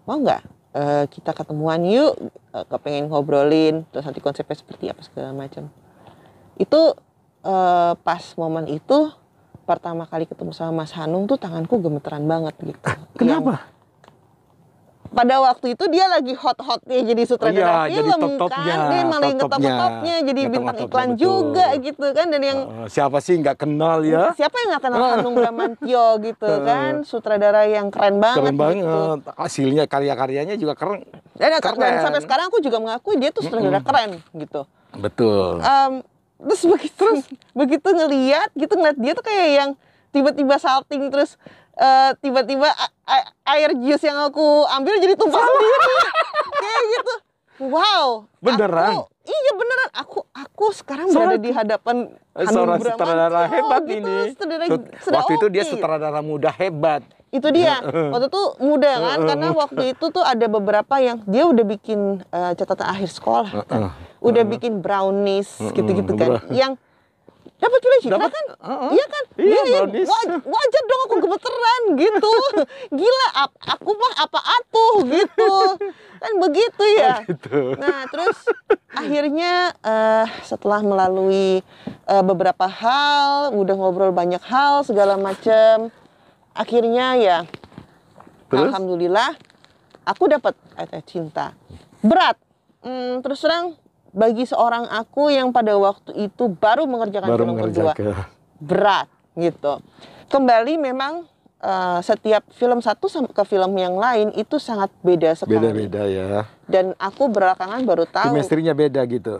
Speaker 2: Mau nggak? Kita ketemuan yuk, kepengen ngobrolin, terus nanti konsepnya seperti apa segala macam. Itu pas momen itu pertama kali ketemu sama Mas Hanung tuh tanganku gemeteran banget gitu.
Speaker 1: Kenapa?
Speaker 2: Pada waktu itu dia lagi hot-hotnya jadi sutradara film
Speaker 1: jadi top-topnya,
Speaker 2: kan, dia malah ngetop-ngetopnya jadi bintang iklan juga gitu kan. Dan yang
Speaker 1: siapa sih nggak kenal ya?
Speaker 2: Siapa yang nggak kenal Hanung Bramantyo gitu kan, sutradara yang keren banget. Gitu.
Speaker 1: Hasilnya karya-karyanya juga keren.
Speaker 2: Dan sampai sekarang aku juga mengakui dia tuh sutradara keren gitu.
Speaker 1: Betul.
Speaker 2: Terus begitu ngeliat dia tuh kayak yang tiba-tiba salting, terus tiba-tiba air jus yang aku ambil jadi tumpah sendiri. Kayak gitu. Wow.
Speaker 1: Beneran?
Speaker 2: Iya beneran. Aku sekarang berada di hadapan Hanung Bramantyo.
Speaker 1: Sutradara hebat gitu, ini. Waktu itu dia sutradara muda hebat.
Speaker 2: Itu dia. Waktu itu muda kan, karena waktu itu tuh ada beberapa yang dia udah bikin catatan akhir sekolah kan. Udah bikin brownies gitu-gitu kan. Yang dapat pilih Citra kan? Iya kan? Iya, wajar dong aku gemeteran gitu. Gila, aku mah apa atuh gitu. Kan begitu ya. Nah, terus akhirnya setelah melalui beberapa hal, udah ngobrol banyak hal segala macam, akhirnya ya alhamdulillah aku dapat Ayah Cinta. Berat. Terus terang bagi seorang aku yang pada waktu itu baru mengerjakan film kedua, berat gitu. Kembali memang setiap film satu ke film yang lain itu sangat beda sekali.
Speaker 1: Beda-beda ya.
Speaker 2: Dan aku belakangan baru tahu.
Speaker 1: Chemistry-nya beda gitu.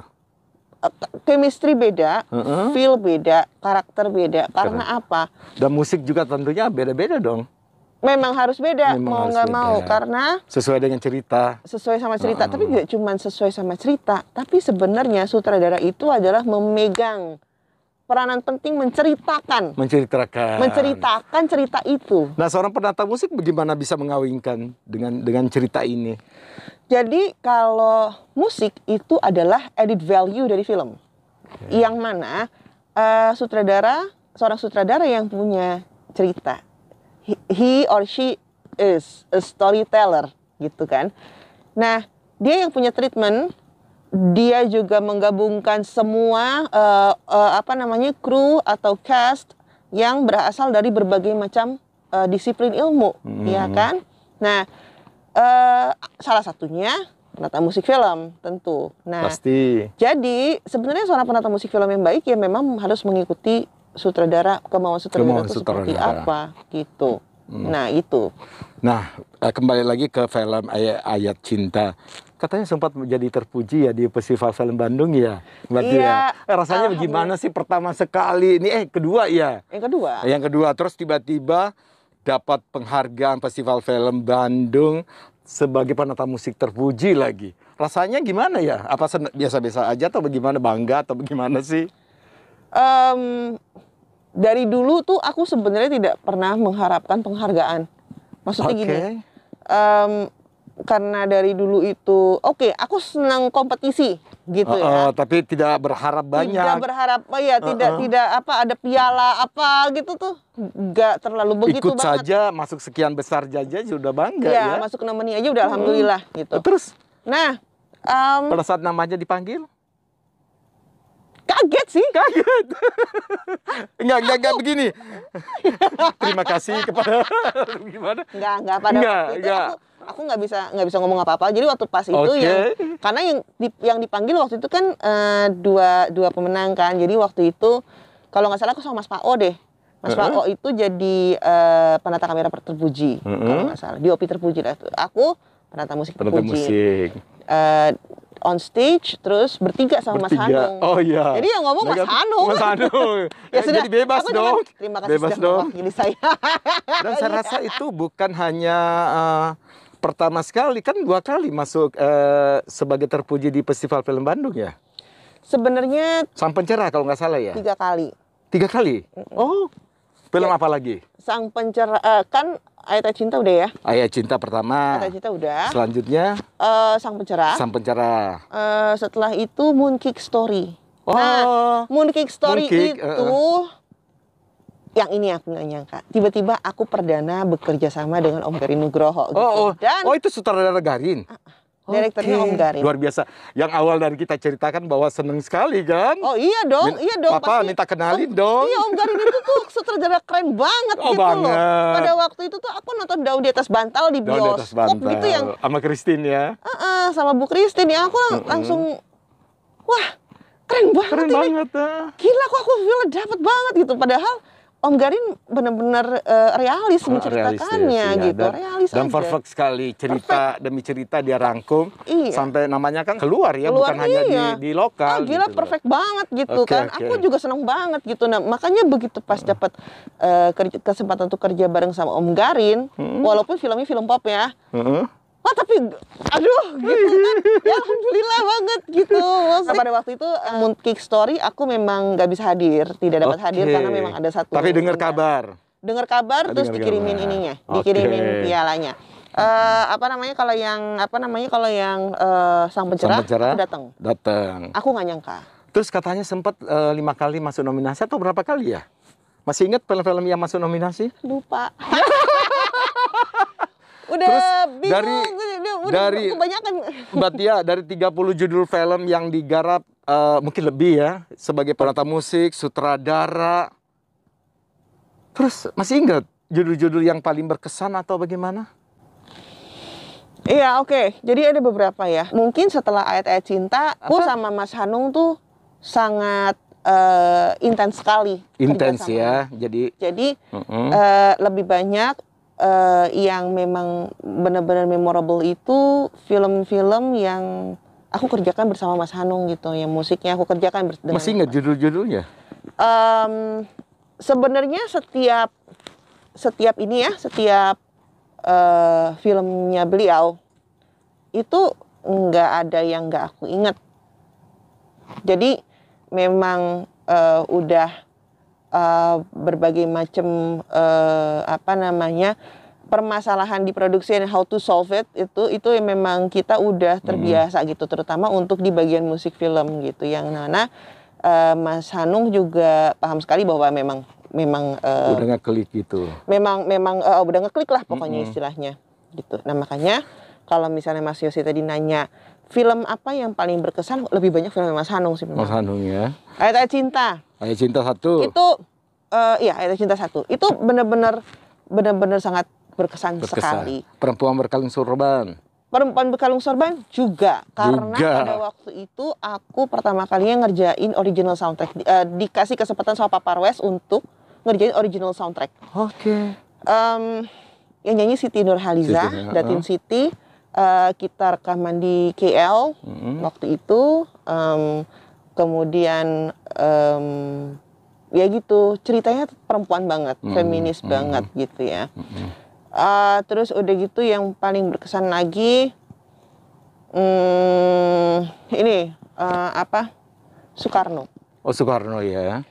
Speaker 2: Chemistry beda, feel beda, karakter beda. Karena apa?
Speaker 1: Dan musik juga tentunya beda-beda dong.
Speaker 2: Memang harus beda, mau nggak mau, karena
Speaker 1: sesuai dengan cerita.
Speaker 2: Sesuai sama cerita, tapi tidak cuma sesuai sama cerita, tapi sebenarnya sutradara itu adalah memegang peranan penting menceritakan cerita itu.
Speaker 1: Nah, seorang penata musik bagaimana bisa mengawinkan dengan cerita ini?
Speaker 2: Jadi kalau musik itu adalah added value dari film, yang mana seorang sutradara yang punya cerita, he or she is a storyteller, gitu kan. Nah, dia yang punya treatment, dia juga menggabungkan semua kru atau cast yang berasal dari berbagai macam disiplin ilmu, ya kan? Nah, salah satunya penata musik film tentu. Nah,
Speaker 1: pasti.
Speaker 2: Jadi sebenarnya seorang penata musik film yang baik ya memang harus mengikuti kemauan sutradara itu seperti apa gitu. Nah itu.
Speaker 1: Nah, kembali lagi ke film Ayat Cinta. Katanya sempat menjadi terpuji ya di Festival Film Bandung ya, Mbak Tia. Rasanya bagaimana sih pertama sekali ini? Kedua ya. Yang kedua terus tiba-tiba dapat penghargaan Festival Film Bandung sebagai penata musik terpuji lagi. Rasanya gimana ya? Apa biasa-biasa aja atau bagaimana, bangga atau bagaimana sih?
Speaker 2: Dari dulu tuh aku sebenarnya tidak pernah mengharapkan penghargaan. Maksudnya gini, karena dari dulu itu, aku senang kompetisi gitu ya.
Speaker 1: Tapi tidak berharap banyak.
Speaker 2: Tidak berharap, tidak ada piala apa gitu tuh, nggak terlalu begitu
Speaker 1: ikut
Speaker 2: banget.
Speaker 1: Saja masuk sekian besar aja sudah bangga ya.
Speaker 2: Masuk nomini aja udah alhamdulillah gitu.
Speaker 1: Terus?
Speaker 2: Nah,
Speaker 1: pada saat namanya dipanggil?
Speaker 2: Kaget sih.
Speaker 1: Enggak begini. Terima kasih kepada gimana?
Speaker 2: Enggak pada waktu itu aku nggak bisa ngomong apa-apa. Jadi waktu pas itu karena yang dipanggil waktu itu kan dua pemenang kan. Jadi waktu itu kalau nggak salah aku sama Mas Pao deh. Mas Pao itu jadi penata kamera terpuji kalau nggak salah. DOP terpuji lah. Aku penata musik terpuji. On stage terus bertiga sama Mas Hanung.
Speaker 1: Oh iya.
Speaker 2: Jadi yang ngomong Mas Hanung.
Speaker 1: Ya sudah. Jadi bebas dong.
Speaker 2: Terima kasih sudah mewakili saya.
Speaker 1: Dan saya rasa itu bukan hanya pertama sekali, kan 2 kali masuk sebagai terpuji di Festival Film Bandung ya.
Speaker 2: Sebenarnya
Speaker 1: Sang Pencerah kalau nggak salah ya.
Speaker 2: 3 kali.
Speaker 1: 3 kali. Oh. Film apa lagi?
Speaker 2: Sang Pencerah kan Ayat Cinta udah ya.
Speaker 1: Ayat Cinta pertama.
Speaker 2: Ayat Cinta udah.
Speaker 1: Selanjutnya
Speaker 2: Sang Pencerah.
Speaker 1: Sang Pencerah.
Speaker 2: Setelah itu Mooncake Story. Nah, Mooncake Story itu yang ini aku nggak nyangka. Tiba-tiba aku perdana bekerja sama dengan Om Garin Nugroho. Gitu.
Speaker 1: Itu sutradara Garin.
Speaker 2: Direkturnya Om Garin.
Speaker 1: Luar biasa. Yang awal dari kita ceritakan bahwa seneng sekali kan?
Speaker 2: Oh iya dong,
Speaker 1: Pasti. Minta kenalin dong.
Speaker 2: Iya, Om Garin itu tuh sutradara keren banget gitu loh. Pada waktu itu tuh aku nonton Daun di Atas Bantal di bioskop gitu yang
Speaker 1: sama Christine ya.
Speaker 2: Sama Bu Christine ya, aku langsung wah, keren banget.
Speaker 1: Keren banget.
Speaker 2: Gila kok aku feel dapet banget gitu. Padahal Om Garin benar-benar realis menceritakannya gitu, realis
Speaker 1: dan
Speaker 2: aja.
Speaker 1: perfect sekali cerita demi cerita dia rangkum sampai namanya kan keluar ya, bukan hanya di lokal.
Speaker 2: Gila gitu perfect banget gitu kan. Aku juga seneng banget gitu. Nah makanya begitu pas dapat kesempatan untuk kerja bareng sama Om Garin, walaupun filmnya film pop ya. Tapi aduh gitu kan, ya alhamdulillah banget gitu. Pada waktu itu Mooncake Story aku memang nggak bisa hadir, tidak dapat hadir karena memang ada satu.
Speaker 1: Tapi dengar kabar terus dikirimin ininya, dikirimin pialanya. Kalau yang Sang Pencerah aku datang. Aku nggak nyangka. Terus katanya sempat 5 kali masuk nominasi atau berapa kali ya? Masih ingat film-film yang masuk nominasi?
Speaker 2: Lupa. Udah
Speaker 1: terus
Speaker 2: bingung,
Speaker 1: dari
Speaker 2: kebanyakan.
Speaker 1: Mbak Tia, dari 30 judul film yang digarap, mungkin lebih ya, sebagai penata musik, sutradara. Terus masih ingat judul-judul yang paling berkesan atau bagaimana?
Speaker 2: Iya, oke. Jadi ada beberapa ya. Mungkin setelah Ayat-Ayat Cinta, aku sama Mas Hanung tuh sangat intens sekali.
Speaker 1: Intens ya. Jadi
Speaker 2: lebih banyak yang memang benar-benar memorable itu film-film yang aku kerjakan bersama Mas Hanung gitu, yang musiknya aku kerjakan dengan.
Speaker 1: Masih ingat judul-judulnya?
Speaker 2: Sebenarnya setiap filmnya beliau itu nggak ada yang nggak aku ingat. Jadi memang udah berbagai macam permasalahan di produksi and how to solve it, itu yang memang kita udah terbiasa gitu, terutama untuk di bagian musik film gitu, yang mana Mas Hanung juga paham sekali bahwa memang
Speaker 1: udah ngeklik gitu.
Speaker 2: Memang udah ngeklik lah pokoknya istilahnya gitu. Nah makanya kalau misalnya Mas Yosi tadi nanya film apa yang paling berkesan, lebih banyak film Mas Hanung sih.
Speaker 1: Mas Hanung ya.
Speaker 2: Ayat Cinta.
Speaker 1: Ayat Cinta 1.
Speaker 2: Itu Ayat Cinta 1. Itu benar-benar sangat berkesan sekali.
Speaker 1: Perempuan berkalung sorban.
Speaker 2: Perempuan berkalung sorban juga. Karena pada waktu itu aku pertama kalinya ngerjain original soundtrack. Dikasih kesempatan sama Papa Rwes untuk ngerjain original soundtrack.
Speaker 1: Oke.
Speaker 2: Yang nyanyi Siti Nurhaliza, Datin Siti. Kita rekaman di KL waktu itu. Kemudian ya gitu, ceritanya perempuan banget, feminis banget gitu ya. Terus udah gitu yang paling berkesan lagi Soekarno.
Speaker 1: Oh, Soekarno ya.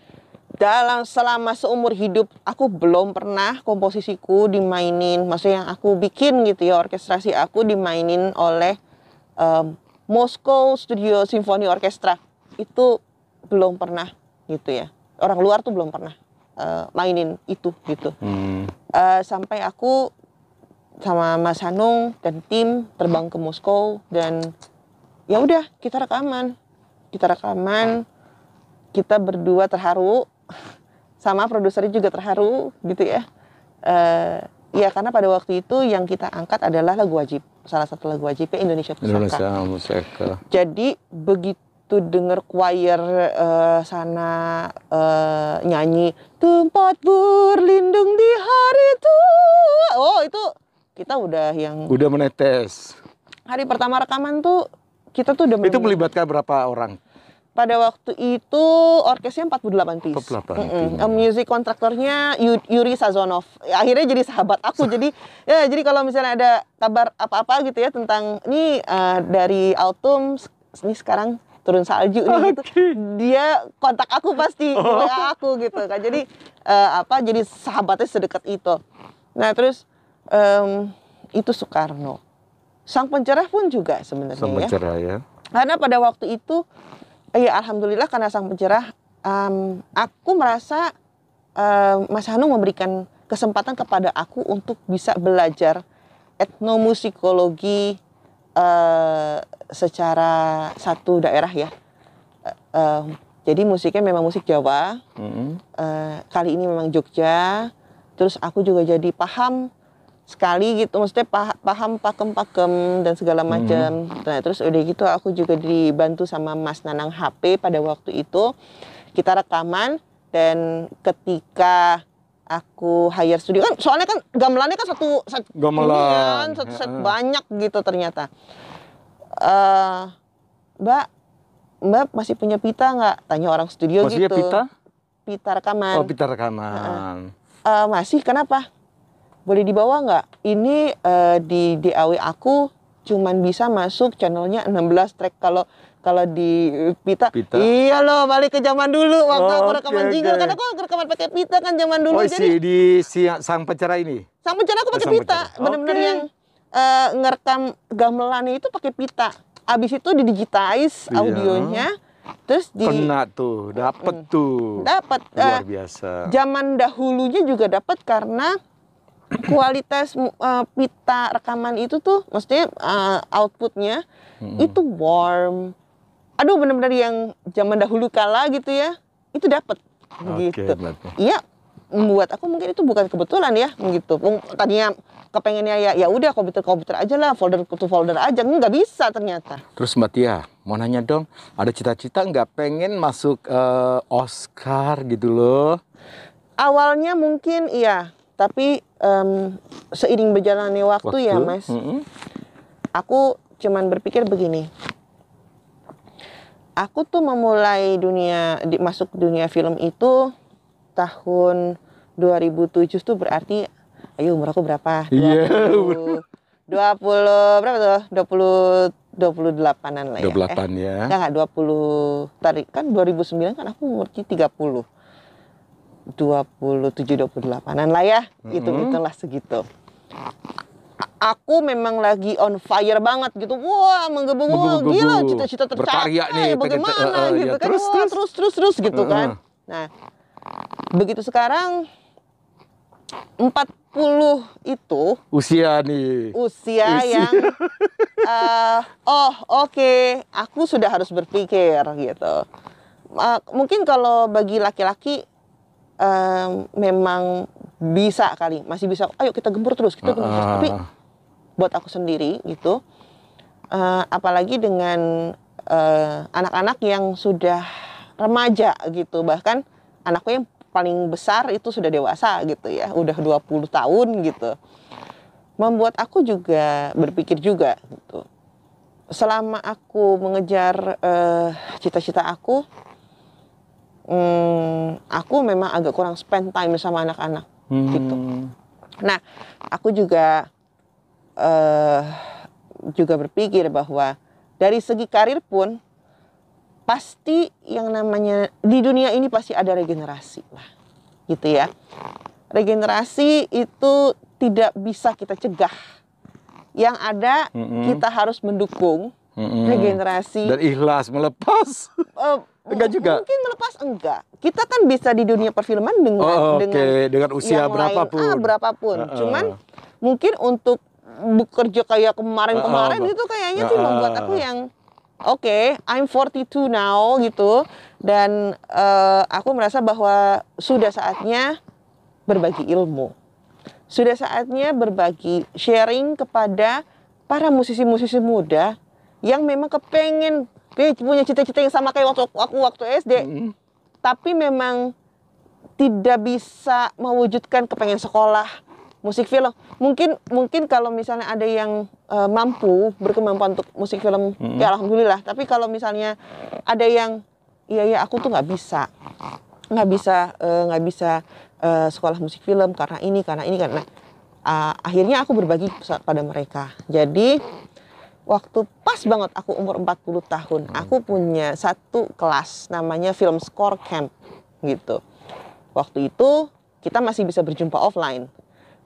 Speaker 2: Selama seumur hidup aku belum pernah komposisiku dimainin, maksudnya yang aku bikin gitu ya, orkestrasi aku dimainin oleh Moscow Studio Symphony Orchestra. Itu belum pernah gitu ya. Orang luar tuh belum pernah mainin itu gitu. Sampai aku sama Mas Hanung dan tim terbang ke Moskow dan ya udah kita rekaman, kita berdua terharu, sama produsernya juga terharu gitu ya. Ya karena pada waktu itu yang kita angkat adalah lagu wajib, salah satu lagu wajibnya Indonesia Pusaka. Jadi begitu dengar choir sana nyanyi tempat berlindung di hari tua, oh itu kita udah
Speaker 1: menetes.
Speaker 2: Hari pertama rekaman tuh kita tuh udah
Speaker 1: itu melibatkan berapa orang?
Speaker 2: Pada waktu itu orkesnya 48 piece. Music kontraktornya Yuri Sazonov. Akhirnya jadi sahabat aku. Jadi kalau misalnya ada kabar apa-apa gitu ya tentang ini dari Autumn, ini sekarang turun salju nih gitu. Dia kontak aku pasti, WA aku gitu kan. Jadi jadi sahabatnya sedekat itu. Nah, terus itu Soekarno. Sang Pencerah pun juga sebenarnya.
Speaker 1: Sang Pencerah ya.
Speaker 2: Karena pada waktu itu ya alhamdulillah karena Sang Pencerah aku merasa Mas Hanung memberikan kesempatan kepada aku untuk bisa belajar etnomusikologi secara satu daerah ya. Jadi musiknya memang musik Jawa. Kali ini memang Jogja. Terus aku juga jadi paham sekali gitu, maksudnya paham pakem dan segala macam. Nah, terus udah gitu aku juga dibantu sama Mas Nanang HP pada waktu itu. Kita rekaman dan ketika aku hire studio kan, soalnya kan gamelannya kan satu set banyak gitu ternyata. Mbak masih punya pita nggak? Tanya orang studio. Maksudnya gitu. Pita rekaman.
Speaker 1: Oh, pita rekaman.
Speaker 2: Masih, kenapa? Boleh dibawa nggak? Ini di DAW aku cuman bisa masuk channelnya 16 track. Kalau di pita. Iya loh, balik ke zaman dulu waktu aku rekaman jingle. Karena aku rekaman pakai pita kan zaman dulu.
Speaker 1: Jadi si Sang Pencerah ini? Sang
Speaker 2: Pencerah aku pakai pita. Bener-bener yang ngerekam gamelannya itu pakai pita. Abis itu didigitize audionya. Terus
Speaker 1: kena tuh, dapet tuh.
Speaker 2: Dapat.
Speaker 1: Luar biasa.
Speaker 2: Zaman dahulunya juga dapat karena kualitas pita rekaman itu tuh, maksudnya outputnya itu warm. Aduh, benar-benar yang zaman dahulu kala gitu ya, itu dapat gitu. Iya, buat aku mungkin itu bukan kebetulan ya, gitu. Tadinya kepengennya ya udah komputer aja lah, folder to folder aja, nggak bisa ternyata.
Speaker 1: Terus Mbak Tia, mau nanya dong, ada cita-cita nggak pengen masuk Oscar gitu loh?
Speaker 2: Awalnya mungkin iya, tapi seiring berjalannya waktu ya Mas, aku cuman berpikir begini. Aku tuh memulai masuk dunia film itu tahun 2007 tuh berarti, ayo umur aku berapa? 20 berapa tuh? 28-an lah ya.
Speaker 1: 28 ya.
Speaker 2: Enggak 20. Tadi kan 2009 kan aku umur 30. 27 28-an lah ya. Hitung-hitunglah segitu. Aku memang lagi on fire banget gitu. Wah, menggebu-gebu. Wah, gila, cita-cita tercapai.
Speaker 1: Berkarya nih,
Speaker 2: bagaimana gitu
Speaker 1: ya,
Speaker 2: kan. Terus gitu kan. Nah, begitu sekarang 40 itu
Speaker 1: usia nih.
Speaker 2: Usia yang oke, aku sudah harus berpikir gitu. Mungkin kalau bagi laki-laki memang bisa kali, masih bisa. Ayo kita gembur terus, kita gembur terus. Tapi buat aku sendiri gitu, apalagi dengan anak-anak yang sudah remaja gitu, bahkan anakku yang paling besar itu sudah dewasa gitu ya, udah 20 tahun gitu. Membuat aku juga berpikir juga gitu. Selama aku mengejar cita-cita aku memang agak kurang spend time sama anak-anak gitu. Nah, aku juga berpikir bahwa dari segi karir pun pasti yang namanya di dunia ini pasti ada regenerasi lah, gitu ya. Regenerasi itu tidak bisa kita cegah. Yang ada kita harus mendukung regenerasi
Speaker 1: dan ikhlas melepas. Enggak juga.
Speaker 2: Mungkin melepas enggak. Kita kan bisa di dunia perfilman dengan
Speaker 1: usia berapapun.
Speaker 2: Berapapun. Cuman mungkin untuk bekerja kayak kemarin itu kayaknya sih membuat aku yang I'm 42 now gitu, dan aku merasa bahwa sudah saatnya berbagi ilmu. Sudah saatnya berbagi sharing kepada para musisi-musisi muda yang memang kepengen punya cita-cita yang sama kayak waktu SD. Tapi memang tidak bisa mewujudkan kepengen sekolah musik film. Mungkin kalau misalnya ada yang mampu berkemampuan untuk musik film, ya alhamdulillah. Tapi kalau misalnya ada yang iya aku tuh nggak bisa sekolah musik film karena ini karena akhirnya aku berbagi pada mereka. Jadi waktu pas banget aku umur 40 tahun, aku punya satu kelas namanya Film Score Camp gitu. Waktu itu kita masih bisa berjumpa offline.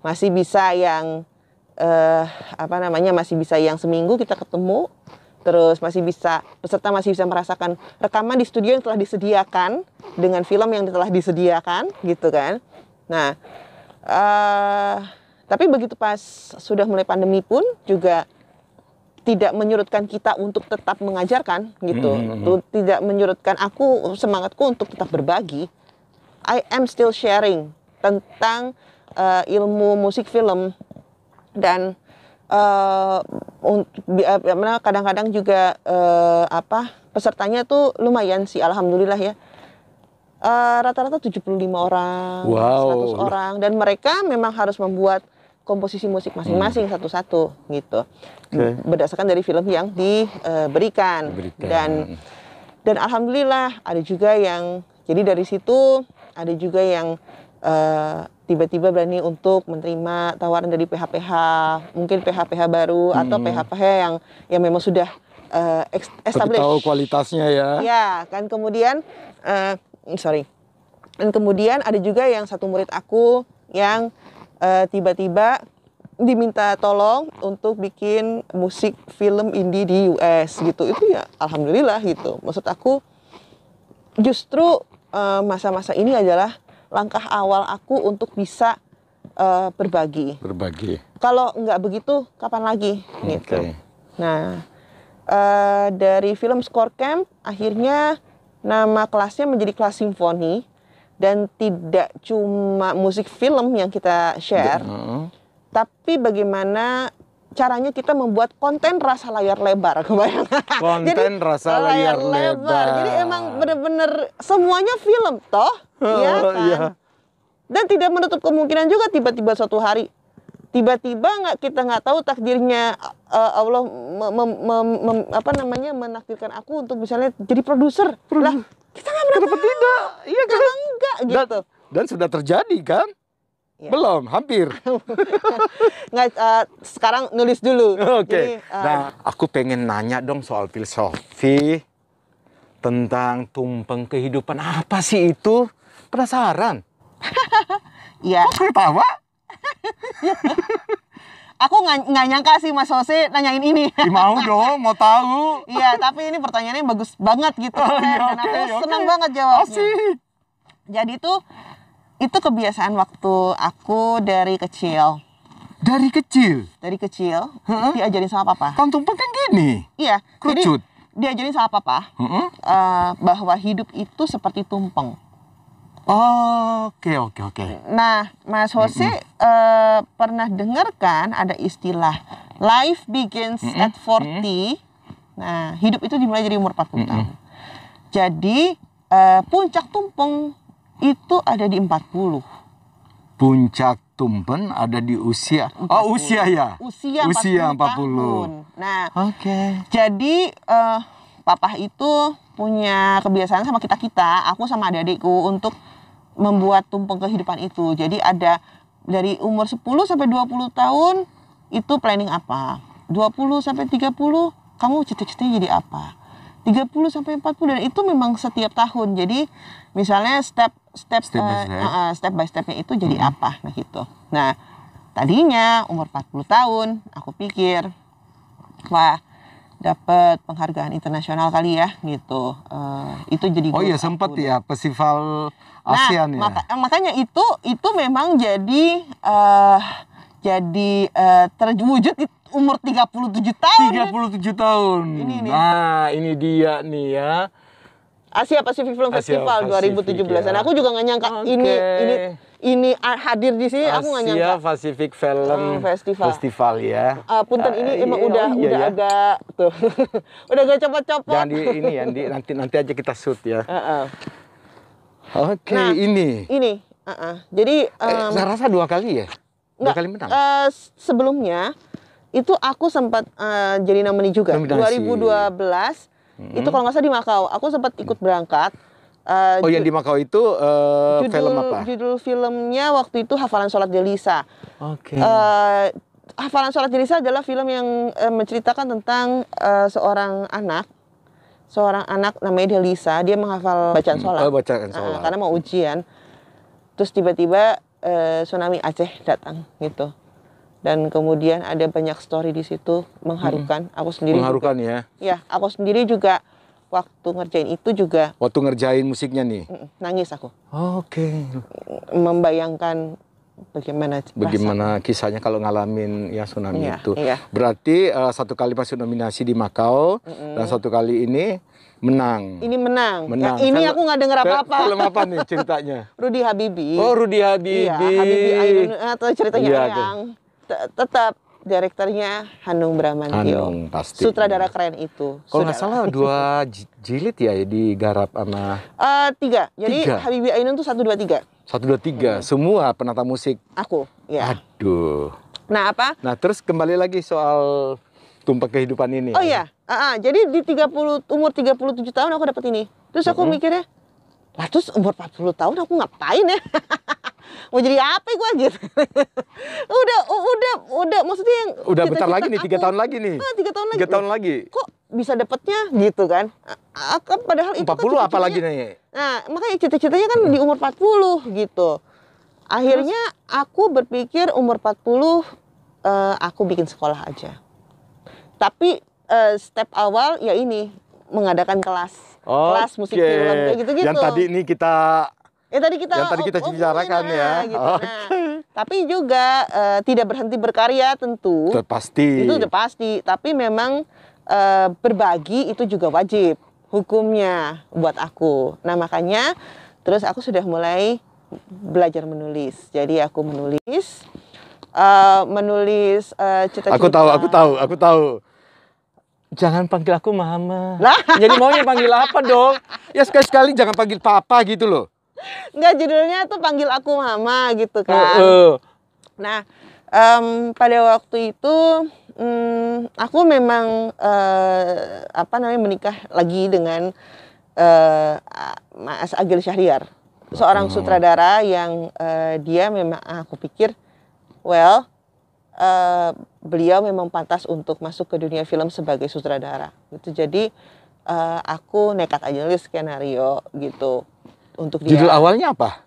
Speaker 2: Masih bisa yang masih bisa yang seminggu kita ketemu, terus peserta masih bisa merasakan rekaman di studio yang telah disediakan dengan film yang telah disediakan gitu kan. Nah, tapi begitu pas sudah mulai pandemi pun juga tidak menyurutkan kita untuk tetap mengajarkan gitu. Tidak menyurutkan semangatku untuk tetap berbagi. I am still sharing tentang ilmu musik film, dan kadang-kadang juga pesertanya tuh lumayan sih, alhamdulillah ya. Rata-rata 75 orang, 100 orang, dan mereka memang harus membuat komposisi musik masing-masing satu-satu gitu. Berdasarkan dari film yang diberikan. Dan alhamdulillah ada juga yang, jadi dari situ ada juga yang tiba-tiba berani untuk menerima tawaran dari PH-PH, mungkin PH-PH baru atau PH-PH yang memang sudah established.
Speaker 1: Tapi tahu kualitasnya ya.
Speaker 2: Ya, kan kemudian Dan kemudian ada juga yang satu murid aku yang tiba-tiba diminta tolong untuk bikin musik film indie di US gitu. Itu ya alhamdulillah gitu. Maksud aku justru masa-masa ini adalah langkah awal aku untuk bisa berbagi. Kalau nggak begitu, kapan lagi? Gitu. Nah, dari film Score Camp, akhirnya nama kelasnya menjadi kelas simfoni, dan tidak cuma musik film yang kita share, tapi bagaimana caranya kita membuat konten rasa layar lebar, kebayang?
Speaker 1: Konten rasa layar lebar.
Speaker 2: Jadi emang bener-bener semuanya film, toh, ya kan? Iya. Dan tidak menutup kemungkinan juga tiba-tiba suatu hari, kita nggak tahu takdirnya Allah menakdirkan aku untuk misalnya jadi produser. Lah, kita nggak pernah tahu.
Speaker 1: Tidak? Iya kan?
Speaker 2: Enggak gitu.
Speaker 1: Dan sudah terjadi kan?
Speaker 2: Ya.
Speaker 1: Belum, hampir.
Speaker 2: Nggak, sekarang nulis dulu.
Speaker 1: Oke.
Speaker 2: Jadi,
Speaker 1: Nah, aku pengen nanya dong soal filosofi tentang tumpeng kehidupan. Apa sih itu? Penasaran?
Speaker 2: iya.
Speaker 1: Kok ketawa?
Speaker 2: Aku nggak nyangka sih Mas Jose nanyain ini.
Speaker 1: Mau dong, mau tahu.
Speaker 2: Iya, tapi ini pertanyaannya bagus banget gitu.
Speaker 1: iya,
Speaker 2: Dan
Speaker 1: oke,
Speaker 2: aku
Speaker 1: oke.
Speaker 2: senang banget jawabnya.
Speaker 1: Asik.
Speaker 2: Jadi itu kebiasaan waktu aku dari kecil.
Speaker 1: Dari kecil?
Speaker 2: Dari kecil, diajarin sama papa.
Speaker 1: Kan tumpeng kan gini.
Speaker 2: Iya,
Speaker 1: Kerucut.
Speaker 2: jadi diajarin sama papa bahwa hidup itu seperti tumpeng.
Speaker 1: Oke, oke, oke.
Speaker 2: Nah, Mas Jose pernah dengar kan ada istilah life begins at 40. Nah, hidup itu dimulai dari umur 40 tahun. Jadi, puncak tumpeng itu ada di 40.
Speaker 1: Puncak tumpeng ada di usia.
Speaker 2: 40.
Speaker 1: Oh, usia ya?
Speaker 2: Usia 40 tahun. Nah,
Speaker 1: Oke.
Speaker 2: jadi papa itu punya kebiasaan sama kita-kita, aku sama adik-adikku untuk membuat tumpeng kehidupan itu. Jadi ada dari umur 10 sampai 20 tahun itu planning apa? 20 sampai 30 kamu cita-citanya jadi apa? 30 sampai 40 dan itu memang setiap tahun. Jadi misalnya step by stepnya itu jadi apa? Nah gitu. Nah, tadinya umur 40 tahun aku pikir wah, dapat penghargaan internasional kali ya gitu. Itu jadi
Speaker 1: Oh iya,
Speaker 2: goal
Speaker 1: sempat
Speaker 2: aku.
Speaker 1: ya festival ASEAN ya.
Speaker 2: Makanya itu memang jadi terwujud di umur 37 tahun.
Speaker 1: 37 tahun.
Speaker 2: Ini nih.
Speaker 1: Nah, ini dia nih ya.
Speaker 2: Asia Pacific Film
Speaker 1: Asia
Speaker 2: Festival
Speaker 1: Pacific,
Speaker 2: 2017. Dan
Speaker 1: ya.
Speaker 2: aku juga nggak nyangka
Speaker 1: Oke.
Speaker 2: ini hadir di sini. Aku nggak nyangka.
Speaker 1: Asia Pacific Film
Speaker 2: Festival.
Speaker 1: ya.
Speaker 2: Punten ini emang udah
Speaker 1: ya.
Speaker 2: agak tuh. Udah agak copot-copot.
Speaker 1: Jangan ini ya, nanti aja kita shoot ya. Oke,
Speaker 2: Nah,
Speaker 1: ini.
Speaker 2: Jadi
Speaker 1: Saya rasa 2 kali ya. 2 kali menang.
Speaker 2: sebelumnya itu aku sempat jadi nominee juga.
Speaker 1: Nominasi.
Speaker 2: 2012 itu kalau nggak salah di Makau. Aku sempat ikut berangkat.
Speaker 1: Yang di Makau itu film apa?
Speaker 2: Judul filmnya waktu itu Hafalan Sholat Delisa.
Speaker 1: Oke.
Speaker 2: Hafalan Sholat Delisa adalah film yang menceritakan tentang seorang anak namanya Delisa. Dia menghafal bacaan sholat.
Speaker 1: Bacaan sholat.
Speaker 2: Karena mau ujian. Terus tiba-tiba tsunami Aceh datang gitu. Dan kemudian ada banyak story di situ mengharukan. Aku sendiri
Speaker 1: Mengharukan
Speaker 2: juga,
Speaker 1: ya.
Speaker 2: Ya, aku sendiri juga waktu ngerjain itu juga
Speaker 1: Waktu ngerjain musiknya nih.
Speaker 2: nangis aku.
Speaker 1: Oke.
Speaker 2: Membayangkan bagaimana
Speaker 1: Kisahnya kalau ngalamin ya tsunami
Speaker 2: Iya,
Speaker 1: itu.
Speaker 2: iya.
Speaker 1: Berarti 1 kali masuk nominasi di Makau dan 1 kali ini menang.
Speaker 2: ini menang.
Speaker 1: Menang.
Speaker 2: Ya, ini aku nggak dengar apa-apa.
Speaker 1: Film apa nih ceritanya?
Speaker 2: Rudy Habibie.
Speaker 1: Oh, Rudy Habibie.
Speaker 2: Iya, Habibie Ainun atau ceritanya
Speaker 1: Iya,
Speaker 2: Eyang. Tetap direkturnya Hanung Bramantyo.
Speaker 1: Hanung pasti.
Speaker 2: Sutradara keren itu.
Speaker 1: Kalau nggak salah 2 jilid ya digarap sama
Speaker 2: 3. Jadi
Speaker 1: 3.
Speaker 2: Habibie Ainun tuh 1, 2, 3.
Speaker 1: 1, 2, 3. Semua penata musik.
Speaker 2: Aku, ya.
Speaker 1: Aduh.
Speaker 2: Nah, apa?
Speaker 1: Nah, terus kembali lagi soal tumpeng kehidupan ini.
Speaker 2: Oh iya, jadi di umur 37 tahun aku dapat ini. Terus aku mikirnya, lah terus umur 40 tahun aku ngapain ya? Mau jadi apa gue gitu. udah maksudnya yang
Speaker 1: Udah bentar
Speaker 2: cita-cita
Speaker 1: lagi nih, 3
Speaker 2: aku.
Speaker 1: tahun lagi nih.
Speaker 2: 3 tahun lagi.
Speaker 1: 3 tahun lagi.
Speaker 2: Kok bisa dapatnya gitu kan? Padahal itu
Speaker 1: 40
Speaker 2: kan
Speaker 1: apa lagi
Speaker 2: cita-citanya.
Speaker 1: nih?
Speaker 2: Nah, makanya cita-citanya kan di umur 40 gitu. Akhirnya aku berpikir umur 40 aku bikin sekolah aja. Tapi step awal ya ini mengadakan kelas musik film kayak gitu-gitu.
Speaker 1: Yang tadi ini kita
Speaker 2: yang tadi kita
Speaker 1: bicarakan ya.
Speaker 2: Gitu. Nah, tapi juga tidak berhenti berkarya tentu.
Speaker 1: Itu pasti.
Speaker 2: Itu udah pasti. Tapi memang berbagi itu juga wajib hukumnya buat aku. Nah makanya terus aku sudah mulai belajar menulis. Jadi aku menulis cita-cita.
Speaker 1: Aku tahu. Jangan panggil aku mama.
Speaker 2: Lah.
Speaker 1: Jadi maunya panggil apa dong? Ya sekali-sekali jangan panggil papa gitu loh.
Speaker 2: Enggak, judulnya tuh panggil aku mama gitu kan. Nah, pada waktu itu aku memang menikah lagi dengan Mas Agil Syahriar. seorang sutradara yang dia memang aku pikir beliau memang pantas untuk masuk ke dunia film sebagai sutradara gitu. Jadi aku nekat aja nulis skenario gitu untuk dia.
Speaker 1: Judul awalnya apa?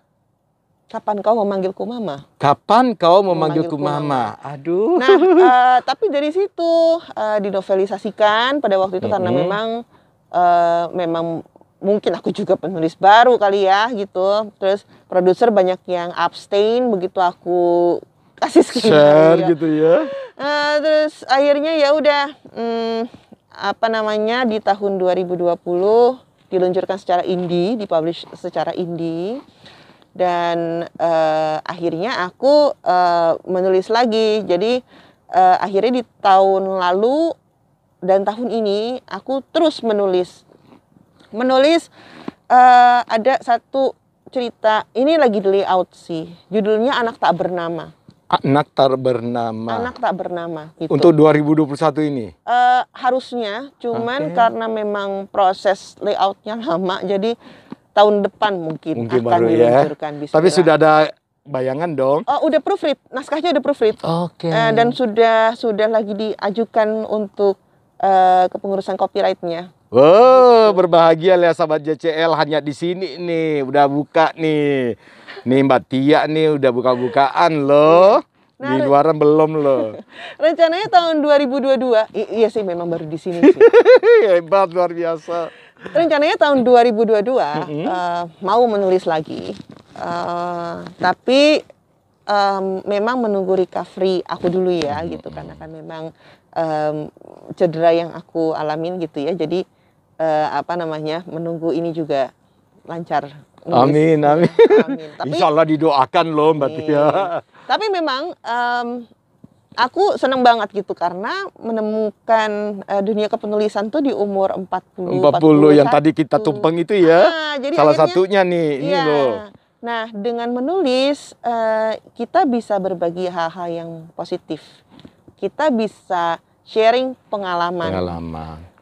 Speaker 2: Kapan kau memanggilku mama?
Speaker 1: Kapan kau memanggilku mama? Aduh.
Speaker 2: Nah, tapi dari situ dinovelisasikan pada waktu itu karena memang mungkin aku juga penulis baru kali ya gitu. Terus produser banyak yang abstain begitu aku kasih
Speaker 1: Share
Speaker 2: skenario.
Speaker 1: gitu ya.
Speaker 2: Terus akhirnya ya udah di tahun 2020 diluncurkan secara indie, dipublish secara indie. Dan akhirnya aku menulis lagi. Jadi akhirnya di tahun lalu dan tahun ini aku terus menulis. Ada satu cerita, ini lagi di layout sih. Judulnya Anak Tak Bernama.
Speaker 1: Anak Tak Bernama.
Speaker 2: Anak Tak Bernama gitu.
Speaker 1: Untuk 2021 ini?
Speaker 2: Harusnya, cuman karena memang proses layoutnya lama, jadi tahun depan mungkin akan
Speaker 1: baru
Speaker 2: diluncurkan.
Speaker 1: Ya. Tapi sudah ada bayangan dong?
Speaker 2: Udah proofread, naskahnya udah proofread.
Speaker 1: Oke.
Speaker 2: Dan sudah lagi diajukan untuk kepengurusan copyrightnya.
Speaker 1: Wow, berbahagia ya sahabat JCL, hanya di sini nih, udah buka nih. Nih Mbak Tia nih udah buka-bukaan loh. Di luaran belum loh.
Speaker 2: Rencananya tahun 2022. Iya sih, memang baru di sini sih.
Speaker 1: Hebat, luar biasa.
Speaker 2: Rencananya tahun 2022 mau menulis lagi, tapi memang menunggu recovery aku dulu ya gitu, karena kan memang cedera yang aku alamin gitu ya, jadi menunggu ini juga lancar.
Speaker 1: Amin, amin.
Speaker 2: Tapi,
Speaker 1: Insya Allah didoakan loh Mbak Tia.
Speaker 2: Tapi memang aku seneng banget gitu karena menemukan dunia kepenulisan tuh di umur 40
Speaker 1: yang tadi kita tumpeng itu ya.
Speaker 2: Jadi
Speaker 1: salah
Speaker 2: akhirnya,
Speaker 1: satunya nih, ini loh.
Speaker 2: Nah, dengan menulis kita bisa berbagi hal-hal yang positif. Kita bisa sharing pengalaman.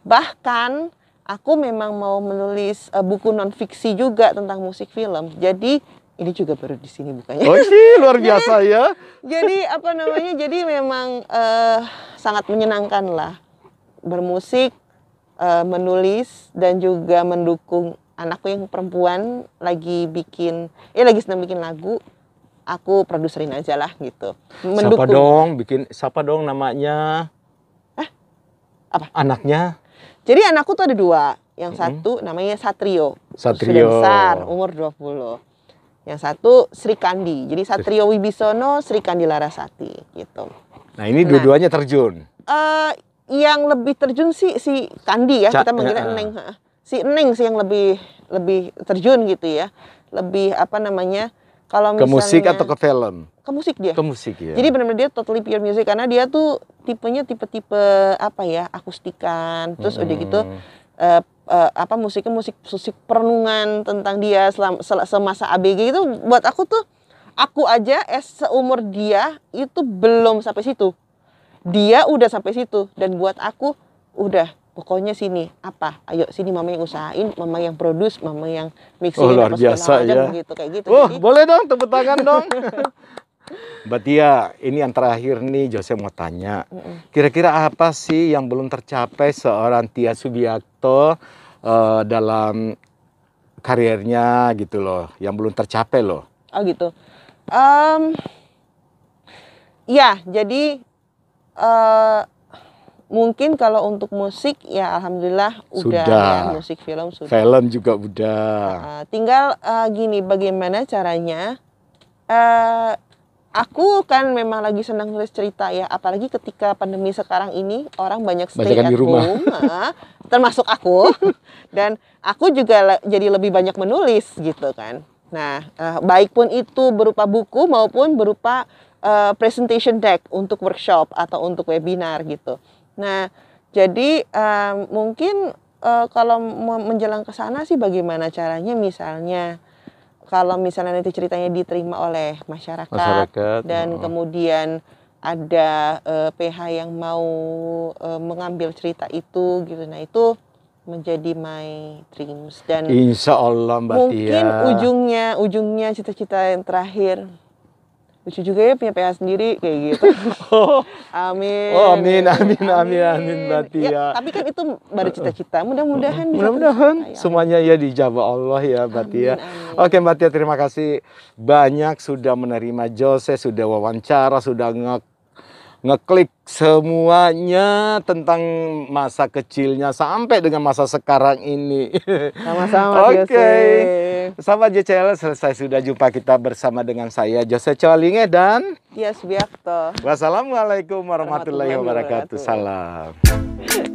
Speaker 2: Bahkan aku memang mau menulis buku non-fiksi juga tentang musik film. Jadi ini juga baru di sini bukannya.
Speaker 1: Oh sih, luar biasa ya.
Speaker 2: Jadi jadi memang sangat menyenangkan lah bermusik, menulis dan juga mendukung anakku yang perempuan lagi sedang bikin lagu. Aku produserin aja lah gitu. Mendukung.
Speaker 1: Siapa dong namanya?
Speaker 2: Apa?
Speaker 1: Anaknya?
Speaker 2: Jadi anakku tuh ada 2. Yang satu namanya Satrio. Sudah besar, umur 20. Yang satu Sri Kandi. Jadi Satrio Wibisono, Sri Kandi Larasati gitu.
Speaker 1: Nah, ini dua-duanya terjun.
Speaker 2: Yang lebih terjun sih si Kandi ya, kita manggilnya Eneng. Si Eneng sih yang lebih terjun gitu ya. Lebih kalau misalnya
Speaker 1: ke musik atau ke film?
Speaker 2: Ke musik dia.
Speaker 1: Ke musik ya.
Speaker 2: Jadi benar-benar dia totally pure music karena dia tuh tipenya tipe-tipe akustikan. Terus udah gitu musiknya musik perenungan tentang dia semasa ABG itu. Buat aku tuh, aku aja seumur dia itu belum sampai situ. Dia udah sampai situ dan buat aku udah pokoknya sini ayo sini mama yang usahain, mama yang produce, mama yang mixing,
Speaker 1: luar biasa ya.
Speaker 2: Begitu, kayak gitu.
Speaker 1: Jadi, boleh dong tepuk tangan dong. Mbak Tia, ini yang terakhir nih Jose mau tanya. Kira-kira apa sih yang belum tercapai seorang Tia Subiakto dalam karirnya gitu loh, yang belum tercapai loh?
Speaker 2: Oh gitu. Jadi mungkin kalau untuk musik ya alhamdulillah udah. Ya, musik film sudah.
Speaker 1: Film juga udah.
Speaker 2: Tinggal gini, bagaimana caranya? Aku kan memang lagi senang nulis cerita ya, apalagi ketika pandemi sekarang ini orang banyak stay at home, termasuk aku. Dan aku juga jadi lebih banyak menulis gitu kan. Nah, baik pun itu berupa buku maupun berupa presentation deck untuk workshop atau untuk webinar gitu. Nah, jadi mungkin kalau menjelang ke sana sih bagaimana caranya, misalnya kalau misalnya nanti ceritanya diterima oleh masyarakat dan kemudian ada PH yang mau mengambil cerita itu gitu. Nah, itu menjadi my dreams. Dan
Speaker 1: Insya Allah Mbak
Speaker 2: mungkin
Speaker 1: Tia.
Speaker 2: ujungnya cita-cita yang terakhir. Lucu juga ya punya PH sendiri kayak gitu. Amin.
Speaker 1: Oh, amin, Mbak Tia.
Speaker 2: Ya, tapi kan itu baru cita-cita. Mudah-mudahan bisa
Speaker 1: Mudah-mudahan
Speaker 2: tercapai.
Speaker 1: semuanya ya dijawab Allah ya Mbak Tia.
Speaker 2: Amin.
Speaker 1: Oke Mbak Tia, terima kasih banyak sudah menerima Jose, sudah wawancara, sudah ngeklik semuanya tentang masa kecilnya sampai dengan masa sekarang ini.
Speaker 2: Sama-sama Mas
Speaker 1: Oke.
Speaker 2: Yose.
Speaker 1: Sahabat JCL, selesai sudah jumpa kita bersama dengan saya Jose Coalinge dan
Speaker 2: Tias Biakto.
Speaker 1: wassalamualaikum warahmatullahi
Speaker 2: Warahmatullahi
Speaker 1: wabarakatuh.
Speaker 2: wabarakatuh.
Speaker 1: Salam.